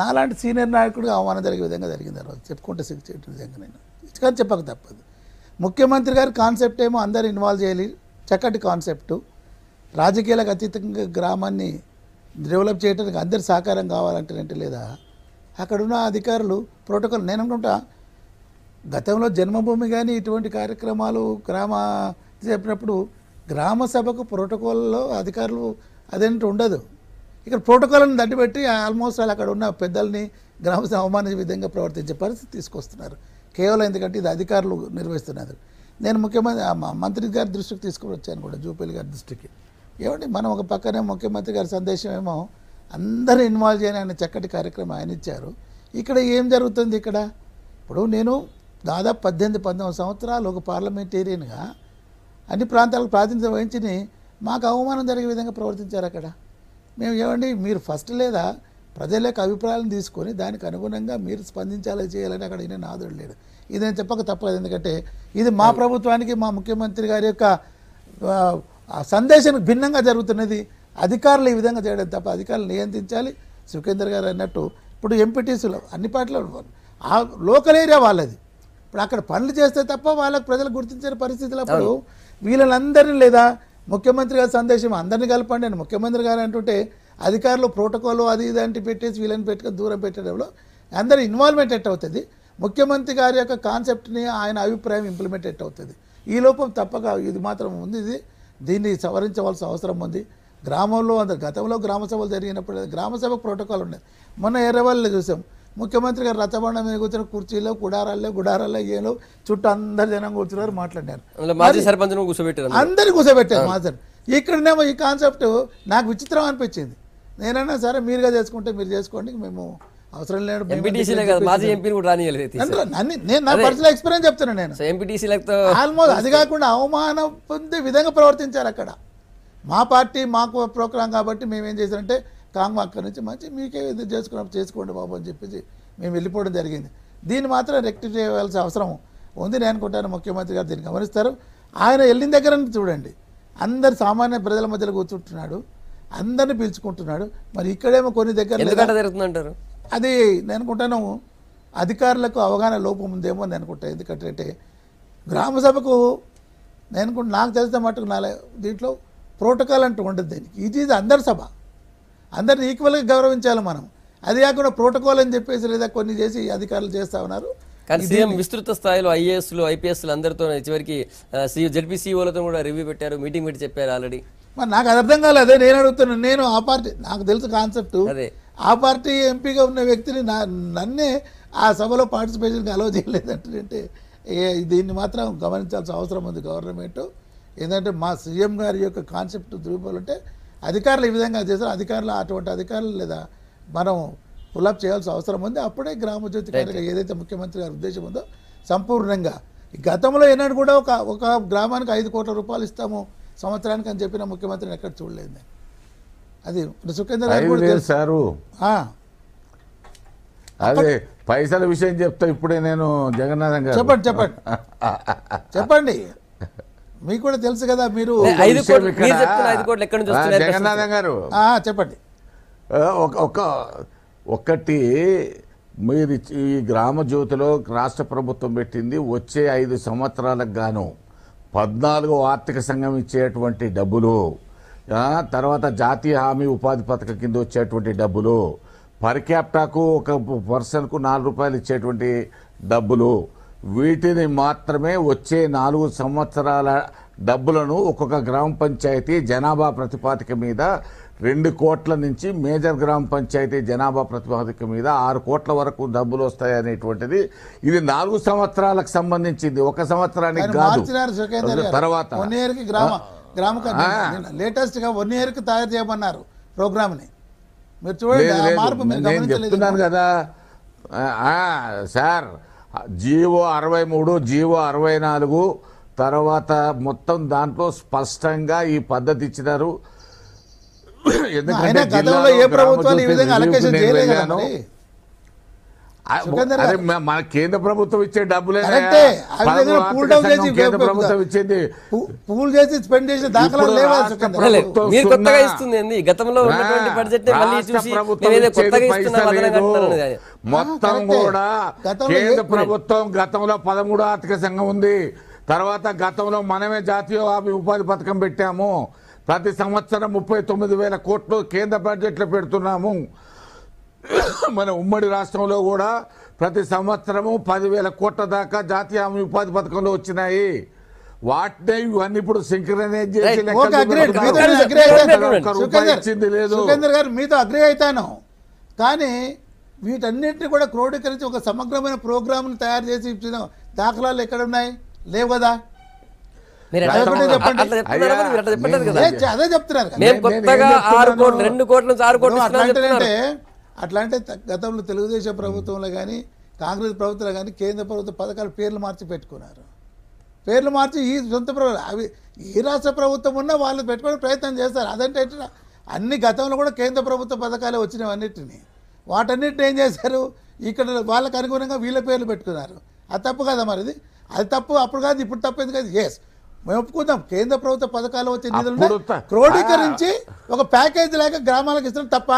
నాలాంటి సీనియర్ నాయకుడిగా అవమానం జరిగే విధంగా జరిగింది. ఆ రోజు చెప్పుకుంటే సిగ్గు చేయడం విధంగా నేను కానీ చెప్పక తప్పదు. ముఖ్యమంత్రి గారి కాన్సెప్ట్ ఏమో అందరూ ఇన్వాల్వ్ చేయాలి, చక్కటి కాన్సెప్టు. రాజకీయాలకు అతీతంగా గ్రామాన్ని డెవలప్ చేయడానికి అందరి సహకారం కావాలంటే లేదా అక్కడున్న అధికారులు ప్రోటోకాల్. నేను అనుకుంటా గతంలో జన్మభూమి కానీ ఇటువంటి కార్యక్రమాలు గ్రామ చెప్పినప్పుడు గ్రామ సభకు ప్రోటోకాల్లో అధికారులు అదేంటి ఉండదు. ఇక్కడ ప్రోటోకాల్ని దడ్డిపెట్టి ఆల్మోస్ట్ వాళ్ళు అక్కడ ఉన్న పెద్దల్ని గ్రామ సభ అవమానించే విధంగా ప్రవర్తించే పరిస్థితి తీసుకొస్తున్నారు. కేవలం ఎందుకంటే ఇది అధికారులు నిర్వహిస్తున్నారు. నేను మంత్రి గారి దృష్టికి తీసుకుని వచ్చాను కూడా, జూపల్లి గారి దృష్టికి. ఏమంటే మనం ఒక పక్కనే ముఖ్యమంత్రి గారి సందేశం ఏమో అందరూ ఇన్వాల్వ్ చేయని ఆయన చక్కటి కార్యక్రమం ఆయన ఇచ్చారు. ఇక్కడ ఏం జరుగుతుంది? ఇక్కడ ఇప్పుడు నేను దాదాపు 18-19 సంవత్సరాలు ఒక పార్లమెంటేరియన్గా అన్ని ప్రాంతాలకు ప్రాతినిధ్యం వహించి మాకు అవమానం జరిగే విధంగా ప్రవర్తించారు అక్కడ. మేము ఏమండి మీరు ఫస్ట్ లేదా ప్రజల యొక్క అభిప్రాయాలను తీసుకొని దానికి అనుగుణంగా మీరు స్పందించాలి చేయాలని అక్కడ ఈయన నాదుడు లేడు. ఇది నేను చెప్పక తప్పలేదు, ఎందుకంటే ఇది మా ప్రభుత్వానికి మా ముఖ్యమంత్రి గారి యొక్క సందేశానికి భిన్నంగా జరుగుతున్నది. అధికారులు ఈ విధంగా చేయడం తప్ప అధికారులు నియంత్రించాలి. సుఖేందర్ గారు అన్నట్టు ఇప్పుడు ఎంపీటీసీలో అన్ని పార్టీలు ఆ లోకల్ ఏరియా వాళ్ళది, ఇప్పుడు అక్కడ పనులు చేస్తే తప్ప వాళ్ళకి ప్రజలు గుర్తించిన పరిస్థితులు అప్పుడు వీళ్ళందరినీ లేదా ముఖ్యమంత్రి గారి సందేశం అందరినీ కలపండి అని ముఖ్యమంత్రి గారు అంటుంటే అధికారులు ప్రోటోకాల్ అది ఇది అంటే పెట్టేసి వీళ్ళని పెట్టుకొని దూరం పెట్టడంలో అందరి ఇన్వాల్వ్మెంట్ ఎట్ అవుతుంది. ముఖ్యమంత్రి గారి యొక్క కాన్సెప్ట్ని ఆయన అభిప్రాయం ఇంప్లిమెంట్ ఎట్ అవుతుంది. ఈ లోపం తప్పక ఇది మాత్రం ఉంది. దీన్ని సవరించవలసిన అవసరం ఉంది. గ్రామంలో గతంలో గ్రామ సభలు జరిగినప్పుడు గ్రామ సభ ప్రోటోకాల్ ఉండేది. మొన్న ఎర్రవల్లిలో చూసాం, ముఖ్యమంత్రి గారు రచ్చబండ మీద కూర్చొని కుర్చీలో గుడారాల్లో ఏలో చుట్టూ అందరు జనం కూర్చున్నారు, మాట్లాడారు, అందరినీ కూర్చోబెట్టారు మాట్లాడు. ఇక్కడనేమో ఈ కాన్సెప్ట్ నాకు విచిత్రం అనిపించింది. నేనన్నా సరే మీరుగా చేసుకుంటే మీరు చేసుకోండి, మేము అవసరం లేడు ఎంపీటీసీలే కాదు మాజీ ఎంపీని కూడా రానియలేదు నేను నా పర్సనల్ ఎక్స్పీరియన్స్ చెప్తున్నాను నేను. సో ఎంపీటీసీలతో ఆల్మోస్ట్ అది కాకుండా అవమానం పొందే విధంగా ప్రవర్తించారు అక్కడ. మా పార్టీ మాకు ప్రోగ్రాం కాబట్టి మేము ఏం చేసామంటే కాంగ్ అక్కడి నుంచి మంచి మీకే ఇది చేసుకోండి బాబు అని చెప్పేసి మేము వెళ్ళిపోవడం జరిగింది. దీన్ని మాత్రం రెక్టిఫై చేయాల్సిన అవసరం ఉంది నేను అనుకుంటాను. ముఖ్యమంత్రి గారు దీన్ని గమనిస్తారు. ఆయన వెళ్ళిన దగ్గర నుంచి చూడండి అందరు సామాన్య ప్రజల మధ్యలో కూర్చుంటున్నాడు, అందరిని పిలుచుకుంటున్నాడు. మరి ఇక్కడేమో కొన్ని దగ్గర జరుగుతుందంటారు. అది నేను అనుకుంటాను అధికారులకు అవగాహన లోపం ఉందేమో నేను అనుకుంటాను. ఎందుకంటే గ్రామ సభకు నాకు తెలిసిన మటుకు దీంట్లో ప్రోటోకాల్ అంటూ ఉండదు. దీనికి ఇది అందరి సభ, అందరిని ఈక్వల్గా గౌరవించాలి మనం. అది కాకుండా ప్రోటోకాల్ అని చెప్పేసి లేదా కొన్ని చేసి అధికారులు చేస్తూ ఉన్నారు. కానీ సీఎం విస్తృత స్థాయిలో ఐఏఎస్లు ఐపీఎస్లు అందరితో చివరికి జెడ్పీసీఓలతో కూడా రివ్యూ పెట్టారు, మీటింగ్ పెట్టి చెప్పారు ఆల్రెడీ. మరి నాకు అది అర్థం కాలేదు. అదే నేను అడుగుతున్నాను. నేను ఆ పార్టీ నాకు తెలుసు కాన్సెప్ట్. ఆ పార్టీ ఎంపీగా ఉన్న వ్యక్తిని నన్నే ఆ సభలో పార్టిసిపేషన్కి అలౌ చేయలేదంటే దీన్ని మాత్రం గమనించాల్సిన అవసరం ఉంది గవర్నమెంట్. ఏంటంటే మా సీఎం గారి యొక్క కాన్సెప్ట్ దురుపాలంటే అధికారులు ఈ విధంగా చేశారు. అధికారులు అటువంటి అధికారులు లేదా మనం పుల్అప్ చేయాల్సిన అవసరం ఉంది. అప్పుడే గ్రామజ్యోతి కార్యక్రమం ఏదైతే ముఖ్యమంత్రి గారి ఉద్దేశం ఉందో సంపూర్ణంగా. గతంలో ఏనాడు కూడా ఒక గ్రామానికి 5 కోట్ల రూపాయలు ఇస్తాము సంవత్సరానికి అని చెప్పిన ముఖ్యమంత్రిని ఎక్కడ చూడలేదు. అది సుఖేందర్ గారు కూడా సారు అదే పైసల విషయం చెప్తా ఇప్పుడే నేను జగన్నాథం గారు చెప్పండి మీకు కూడా తెలుసు కదా. మీరు జగన్నాథం గారు చెప్పండి. ఒకటి మీరు ఈ గ్రామ జ్యోతిలో రాష్ట్ర ప్రభుత్వం పెట్టింది వచ్చే 5 సంవత్సరాలకు గాను 14 ఆర్థిక సంఘం ఇచ్చేటువంటి డబ్బులు, తర్వాత జాతీయ హామీ ఉపాధి పథకం కింద వచ్చేటువంటి డబ్బులు, పర్ క్యాపిటాకు ఒక పర్సన్కు 4 రూపాయలు ఇచ్చేటువంటి డబ్బులు, వీటిని మాత్రమే వచ్చే 4 సంవత్సరాల డబ్బులను ఒక్కొక్క గ్రామ పంచాయతీ జనాభా ప్రతిపాదిక మీద 2 కోట్ల నుంచి మేజర్ గ్రామ పంచాయతీ జనాభా ప్రతిపాదిక మీద 6 కోట్ల వరకు డబ్బులు వస్తాయనేటువంటిది ఇది 4 సంవత్సరాలకు సంబంధించింది, 1 సంవత్సరానికి కాదు. తర్వాత లేటెస్ట్ గా 1 ఇయర్ కి తయారు చేయమన్నారు ప్రోగ్రామ్ ని. మీరు చూడండి నేను చెప్తున్నాను కదా సార్. జీవో 63 జీవో 64 తర్వాత మొత్తం దాంట్లో స్పష్టంగా ఈ పద్ధతి ఇచ్చినారు. ఎందుకంటే మన కేంద్ర ప్రభుత్వం ఇచ్చే డబ్బులే కేంద్ర ప్రభుత్వం ఇచ్చేది పూల్ చేసి స్పెండ్ చేసే దాఖలాలు లేవా? మొత్తం కూడా కేంద్ర ప్రభుత్వం గతంలో 13 ఆర్థిక సంఘం ఉంది. తర్వాత గతంలో మనమే జాతీయ ఉపాధి పథకం పెట్టాము. ప్రతి సంవత్సరం 39,000 కోట్లు కేంద్ర బడ్జెట్లో పెడుతున్నాము. మన ఉమ్మడి రాష్ట్రంలో కూడా ప్రతి సంవత్సరము 10,000 కోట్ల దాకా జాతీయ ఉపాధి పథకంలో వచ్చినాయి. వాటినే ఇవన్నీ ఇప్పుడు సింక్రనైజ్ చేసి సుఖేందర్ గారు మీతో అగ్రి అవుతాను. కానీ వీటన్నిటిని కూడా క్రోడీకరించి ఒక సమగ్రమైన ప్రోగ్రామ్ తయారు చేసి ఇచ్చిన దాఖలాలు ఎక్కడ ఉన్నాయి? లేవు కదా. అదే చెప్తున్నారు. అట్లా అంటే గతంలో తెలుగుదేశం ప్రభుత్వంలో కానీ కాంగ్రెస్ ప్రభుత్వంలో కానీ కేంద్ర ప్రభుత్వ పథకాలు పేర్లు మార్చి పెట్టుకున్నారు. పేర్లు మార్చి ఈ సొంత ప్రభుత్వం అవి ఏ రాష్ట్ర ప్రభుత్వం ఉన్నా వాళ్ళు పెట్టుకునే ప్రయత్నం చేస్తారు. అదంటే అన్ని గతంలో కూడా కేంద్ర ప్రభుత్వ పథకాలే వచ్చినవి అన్నిటిని. వాటన్నిటిని ఏం చేశారు? ఇక్కడ వాళ్ళకు అనుగుణంగా వీళ్ళ పేర్లు పెట్టుకున్నారు. అది తప్పు కదా. మరి అది తప్పు అప్పుడు కాదు, ఇప్పుడు తప్పు ఎందుకు? ఎస్ మేము ఒప్పుకుందాం. కేంద్ర ప్రభుత్వ పథకాలు వచ్చే నిధులను క్రోడీకరించి ఒక ప్యాకేజ్ లేక గ్రామాలకు ఇస్తాం తప్ప.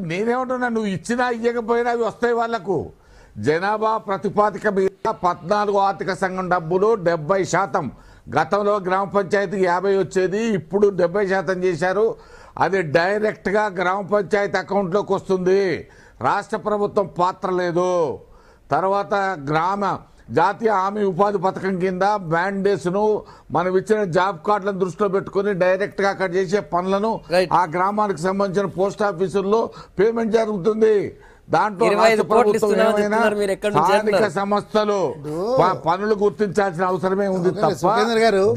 నేనేమంటున్నా, నువ్వు ఇచ్చినా ఇవ్వకపోయినా అవి వస్తాయి వాళ్లకు. జనాభా ప్రతిపాదిక మీద 14 ఆర్థిక సంఘం డబ్బులు 70%. గతంలో గ్రామ పంచాయతీకి 50 వచ్చేది, ఇప్పుడు 70% చేశారు. అది డైరెక్ట్గా గ్రామ పంచాయతీ అకౌంట్లోకి వస్తుంది. రాష్ట్ర ప్రభుత్వం పాత్ర లేదు. తర్వాత జాతీయ హామీ ఉపాధి పథకం కింద మ్యాండేట్స్ను మనం ఇచ్చిన జాబ్ కార్డులను దృష్టిలో పెట్టుకుని డైరెక్ట్గా అక్కడ చేసే పనులను ఆ గ్రామానికి సంబంధించిన పోస్ట్ ఆఫీసుల్లో పేమెంట్ జరుగుతుంది. దాంట్లో రాష్ట్ర ప్రభుత్వం ఏమైనా స్థానిక సంస్థలు పనులు గుర్తించాల్సిన అవసరమే ఉంది తప్ప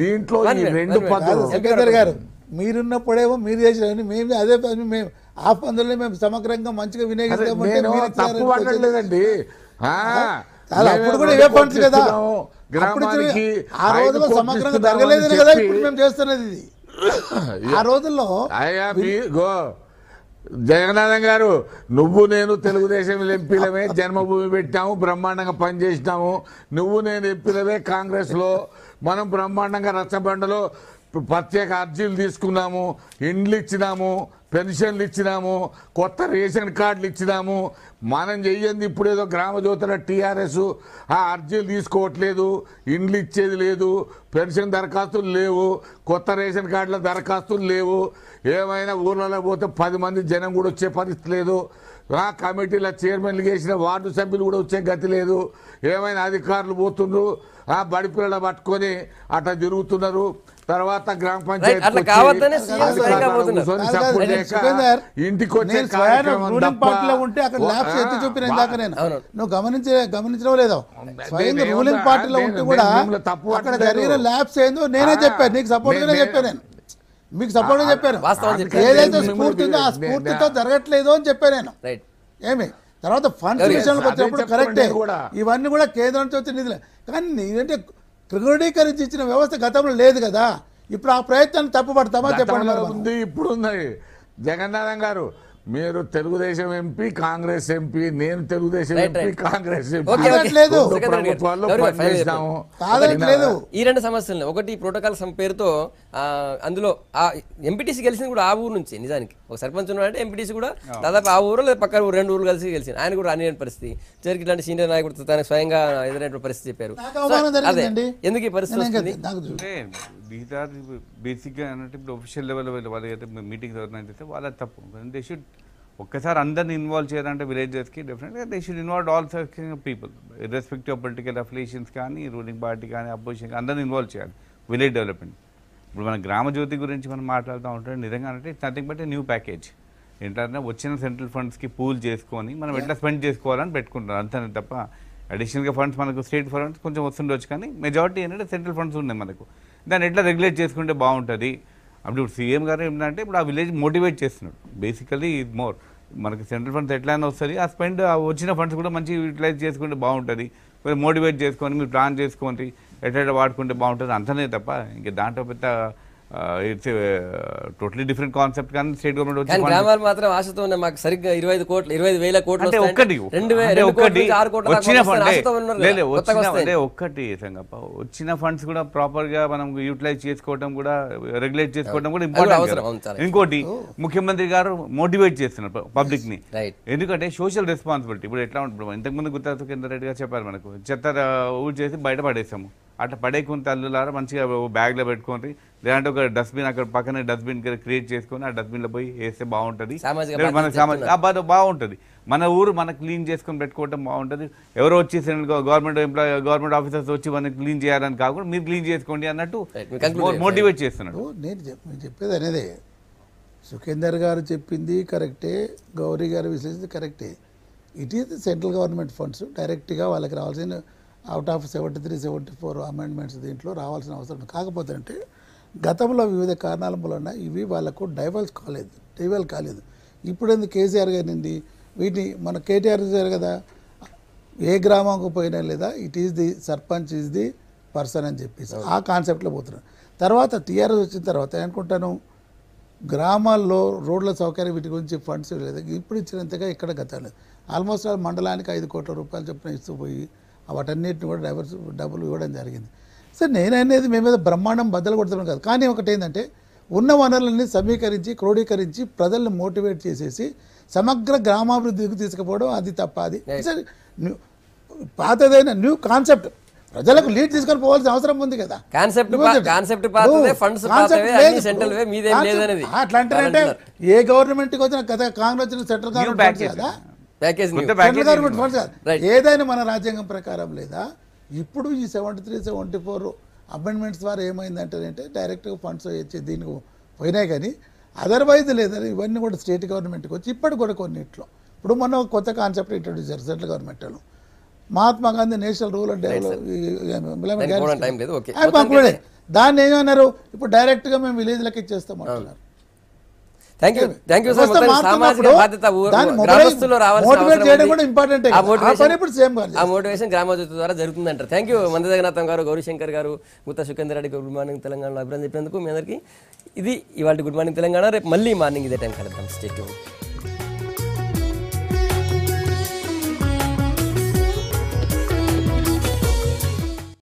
దీంట్లో ఈ 2 పద్ధతులు. మీరున్నప్పుడేమో మీరు చేసిన మేము అదే పని మేము ఆ ఫండ్లని మేము సమగ్రంగా మంచిగా వినియోగిస్తామంటే నేను మీరు ఇచ్చారని తప్పు పట్టలేదండి. కాదు, అప్పుడు కూడా ఇవే ఫండ్స్ కదా. గ్రామానికి ఆ రోజుల్లో సమగ్రంగా జరగలేదని కదా ఇప్పుడు మేము చేస్తున్నది ఇది. ఆ రోజుల్లో జగన్నాథం గారు, నువ్వు నేను తెలుగుదేశం ఎంపీలమే జన్మభూమి పెట్టాము, బ్రహ్మాండంగా పనిచేసినాము. నువ్వు నేను ఎంపీలమే కాంగ్రెస్లో మనం బ్రహ్మాండంగా రచ్చబండలో ప్రత్యేక అర్జీలు తీసుకున్నాము, ఇండ్లు ఇచ్చినాము, పెన్షన్లు ఇచ్చినాము, కొత్త రేషన్ కార్డులు ఇచ్చినాము. మనం చెయ్యంది ఇప్పుడేదో గ్రామ జ్యోతుల టీఆర్ఎస్ ఆ అర్జీలు తీసుకోవట్లేదు, ఇండ్లు ఇచ్చేది లేదు, పెన్షన్ దరఖాస్తులు లేవు, కొత్త రేషన్ కార్డుల దరఖాస్తులు లేవు. ఏమైనా ఊర్లలో పోతే 10 మంది జనం కూడా వచ్చే పరిస్థితి లేదు. ఆ కమిటీల చైర్మన్లు చేసిన వార్డు సభ్యులు కూడా వచ్చే గతి లేదు. ఏమైనా అధికారులు పోతుండ్రు, ఆ బడి పిల్లలు పట్టుకొని అట్లా తిరుగుతున్నారు. తర్వాత గ్రామ పంచాయతీ ఇంటికి వచ్చే రూలింగ్ పార్టీలో ఉంటే అక్కడ ల్యాబ్స్ ఎత్తి చూపిన ఇందాక నేను నువ్వు గమనించడం లేదో. స్వయంగా రూలింగ్ పార్టీలో ఉంటే కూడా అక్కడ జరిగిన ల్యాబ్స్ ఏందో నేనే చెప్పాను, నీకు సపోర్ట్ గానే చెప్పాను, నేను మీకు సపోర్ట్ గా చెప్పాను. ఏదైతే స్ఫూర్తి ఉందో ఆ స్ఫూర్తితో జరగట్లేదు అని చెప్పాను నేను. ఏమి తర్వాత ఫండ్స్ విషయంలోకి వచ్చినప్పుడు కరెక్టే, ఇవన్నీ కూడా కేంద్రం నుంచి వచ్చే నిధులే. కానీ ఏంటంటే క్రోడీకరించి ఇచ్చిన వ్యవస్థ గతంలో లేదు కదా. ఇప్పుడు ఆ ప్రయత్నాన్ని తప్పుపడతామా చెప్పండి. ఉంది, ఇప్పుడు ఉన్నాయి. జగన్నాథం గారు, మీరు తెలుగుదేశం ఎంపీ, కాంగ్రెస్ ఎంపీ, నేను తెలుగుదేశం ఎంపీ, కాంగ్రెస్ లేదు. ఈ 2 సమస్యలు, ఒకటి ప్రోటోకాల్ పేరుతో అందులో ఎంపీటీసీ గెలిచింది కూడా ఆ ఊరు నుంచి. నిజానికి ఒక సర్పంచ్ ఉన్నాడంటే ఎంపీటీసీ కూడా దాదాపు ఆ ఊరు లేదా పక్కన 2 ఊరు కలిసి గెలిచింది. ఆయన కూడా రాని పరిస్థితి. చివరికి ఇలాంటి సీనియర్ నాయకుడు తనకు స్వయంగా ఎదురైన పరిస్థితి చెప్పారు. ఎందుకు ఈ పరిస్థితి వస్తుంది? దీస్ ఆర్ బేసిక్గా అంటే ఇప్పుడు ఒఫిషియల్ లెవెల్ వాళ్ళైతే మీటింగ్స్ ఆర్గనైజ్ చేస్తే వాళ్ళ తప్పు. దే షుడ్ ఒక్కసారి అందరిని ఇన్వాల్వ్ చేయాలంటే విలేజెస్కి డెఫినెట్గా they should involve all section of people irrespective of political affiliations కానీ, రూలింగ్ పార్టీ కానీ, అపోజిషన్ కానీ, అందరిని ఇన్వాల్వ్ చేయాలి విలేజ్ డెవలప్మెంట్. ఇప్పుడు మన గ్రామ జ్యోతి గురించి మనం మాట్లాడుతూ ఉంటే నిజంగా అంటే it's nothing but a new package. ఏంటంటే వచ్చిన సెంట్రల్ ఫండ్స్కి పూల్ చేసుకొని మనం ఎట్లా స్పెండ్ చేసుకోవాలని పెట్టుకుంటారు అంతనే తప్ప అడిషనల్గా ఫండ్స్ మనకు స్టేట్ ఫండ్స్ కొంచెం వస్తుండొచ్చు, కానీ మెజారిటీ ఏంటంటే సెంట్రల్ ఫండ్స్ ఉన్నాయి మనకు. దాన్ని ఎట్లా రెగ్యులేట్ చేసుకుంటే బాగుంటుంది. అప్పుడు సీఎం గారు ఏంటంటే ఇప్పుడు ఆ విలేజ్ మోటివేట్ చేస్తున్నాడు. బేసికలీ ఇది మోర్ మనకి సెంట్రల్ ఫండ్స్ ఎట్లయినా వస్తుంది, ఆ స్పెండ్ వచ్చిన ఫండ్స్ కూడా మంచిగా యూటిలైజ్ చేసుకుంటే బాగుంటుంది. కొంచెం మోటివేట్ చేసుకొని మీరు ప్లాన్ చేసుకోండి ఎట్లా వాడుకుంటే బాగుంటుంది అంతనే తప్ప ఇంకా దాంట్లో పెద్ద ఇట్స్ టోటలీ డిఫరెంట్ కాన్సెప్ట్. కానీ స్టేట్ గవర్నమెంట్ వచ్చి గ్రామాలు మాత్రం ఆశతో మాకు సరిగ్గా 25,000 కోట్లు అంటే ఒక్కటి వచ్చిన ఫండ్ ఒక్కటి సంగప్ప వచ్చిన ఫండ్స్ కూడా ప్రాపర్ గా మనం యూటిలైజ్ చేసుకోవడం కూడా రెగ్యులేట్ చేసుకోవడం కూడా ఇంపార్టెంట్. ఇంకోటి ముఖ్యమంత్రి గారు మోటివేట్ చేస్తున్నారు పబ్లిక్ ని, ఎందుకంటే సోషల్ రెస్పాన్సిబిలిటీ. ఇప్పుడు ఎట్లా ఉంటుంది, ఇంతకుముందు గుత్తా సుఖేందర్ రెడ్డి గారు చెప్పారు, మనకు చెత్త ఊడ్ చేసి బయట పడేసాము, అట్లా పడేకుని తల్లులారా మంచిగా బ్యాగ్లో పెట్టుకోండి, లేదంటే ఒక డస్ట్బిన్ అక్కడ పక్కనే డస్ట్బిన్ క్రియేట్ చేసుకొని ఆ డస్ట్బిన్లో పోయి వేస్తే బాగుంటుంది. మన బాగుంటుంది, మన ఊరు మనకు క్లీన్ చేసుకొని పెట్టుకోవడం బాగుంటుంది. ఎవరో వచ్చి గవర్నమెంట్ ఆఫీసర్స్ వచ్చి మనకి క్లీన్ చేయాలని కాకుండా మీరు క్లీన్ చేసుకోండి అన్నట్టు మోటివేట్ చేస్తున్నాడు. నేను చెప్పేది అనేది సుఖేందర్ గారు చెప్పింది కరెక్టే, గౌరీ గారు విశ్లేషించింది కరెక్టే. It is central government funds డైరెక్ట్గా వాళ్ళకి రావాల్సిన అవుట్ ఆఫ్ 73-74 అమెండ్మెంట్స్ దీంట్లో రావాల్సిన అవసరం. కాకపోతే అంటే గతంలో వివిధ కారణాల వలన ఇవి వాళ్ళకు డైవల్ కాలేదు. ఇప్పుడు ఎందుకు కేసీఆర్ గారినండి వీటిని మన కేటీఆర్ గారు కదా, ఏ గ్రామంకు పోయినా లేదా it is the sarpanch is the person అని చెప్పేసి ఆ కాన్సెప్ట్లో పోతున్నాను. తర్వాత టీఆర్ఎస్ వచ్చిన తర్వాత అనుకుంటాను గ్రామాల్లో రోడ్ల సౌకర్యం వీటి గురించి ఫండ్స్ లేదు, ఇప్పుడు ఇచ్చినంతగా ఇక్కడ గతం ఆల్మోస్ట్ మండలానికి 5 కోట్ల రూపాయలు చొప్పున ఇస్తూ పోయి వాటన్నిటిని కూడా డబ్బులు ఇవ్వడం జరిగింది. సరే నేననేది మేము మీద బ్రహ్మాండం బద్దలు కొడుతున్నాం కాదు, కానీ ఒకటి ఏంటంటే ఉన్న వనరులన్నీ సమీకరించి క్రోడీకరించి ప్రజల్ని మోటివేట్ చేసేసి సమగ్ర గ్రామాభివృద్ధికి తీసుకుపోవడం అది తప్ప. అది పాతదైన న్యూ కాన్సెప్ట్ ప్రజలకు లీడ్ తీసుకొని పోవాల్సిన అవసరం ఉంది కదా. అట్లా అంటే ఏ గవర్నమెంట్కి వచ్చిన కదా కాంగ్రెస్ వచ్చిన సెంట్రల్ గవర్నమెంట్ కదా, సెంట్రల్ గవర్నమెంట్ ఫండ్స్ కాదు, ఏదైనా మన రాజ్యాంగం ప్రకారం లేదా. ఇప్పుడు ఈ 73-74 అమెండ్మెంట్స్ ద్వారా ఏమైందంటే డైరెక్ట్గా ఫండ్స్ వచ్చి దీనికి పోయినాయి, కానీ అదర్వైజ్ లేదని ఇవన్నీ కూడా స్టేట్ గవర్నమెంట్కి వచ్చి ఇప్పటికి కూడా కొన్నిట్లో ఇప్పుడు మొన్న కొత్త కాన్సెప్ట్ ఇంట్రొడ్యూస్ చేశారు సెంట్రల్ గవర్నమెంట్లో. Mahatma Gandhi national rural development దాన్ని ఏమన్నారు, ఇప్పుడు డైరెక్ట్గా మేము విలేజ్లకి ఇచ్చేస్తాం అంటున్నారు. Thank you sir. వ్యవస్థ మొత్తానికి సామాజిక మారుతున్నప్పుడు బాధ్యత దాన్ని గ్రామస్తుల్లో రావాల్సిన మోటివేట్ అవసరం చేయడం ఉంది. కూడా ఇంపార్టెంటే ఆ కదా. ఆ పని ఇప్పుడు సీఎం గారు ఆ మోటివేషన్ గ్రామజ్యోతి ద్వారా జరుగుతుందంటారు. థ్యాంక్ యూ మంద జగన్నాథం గారు, గౌరీశంకర్ గారు, గుత్తా సుఖేందర్ రెడ్డి, గుడ్ మార్నింగ్ తెలంగాణలో అభిప్రాయం చెప్పినందుకు మీ అందరికీ. ఇది ఇవాళ గుడ్ మార్నింగ్ తెలంగాణ. రేపు మళ్ళీ మార్నింగ్ ఇదే టైం కలుద్దాం. Stay tune.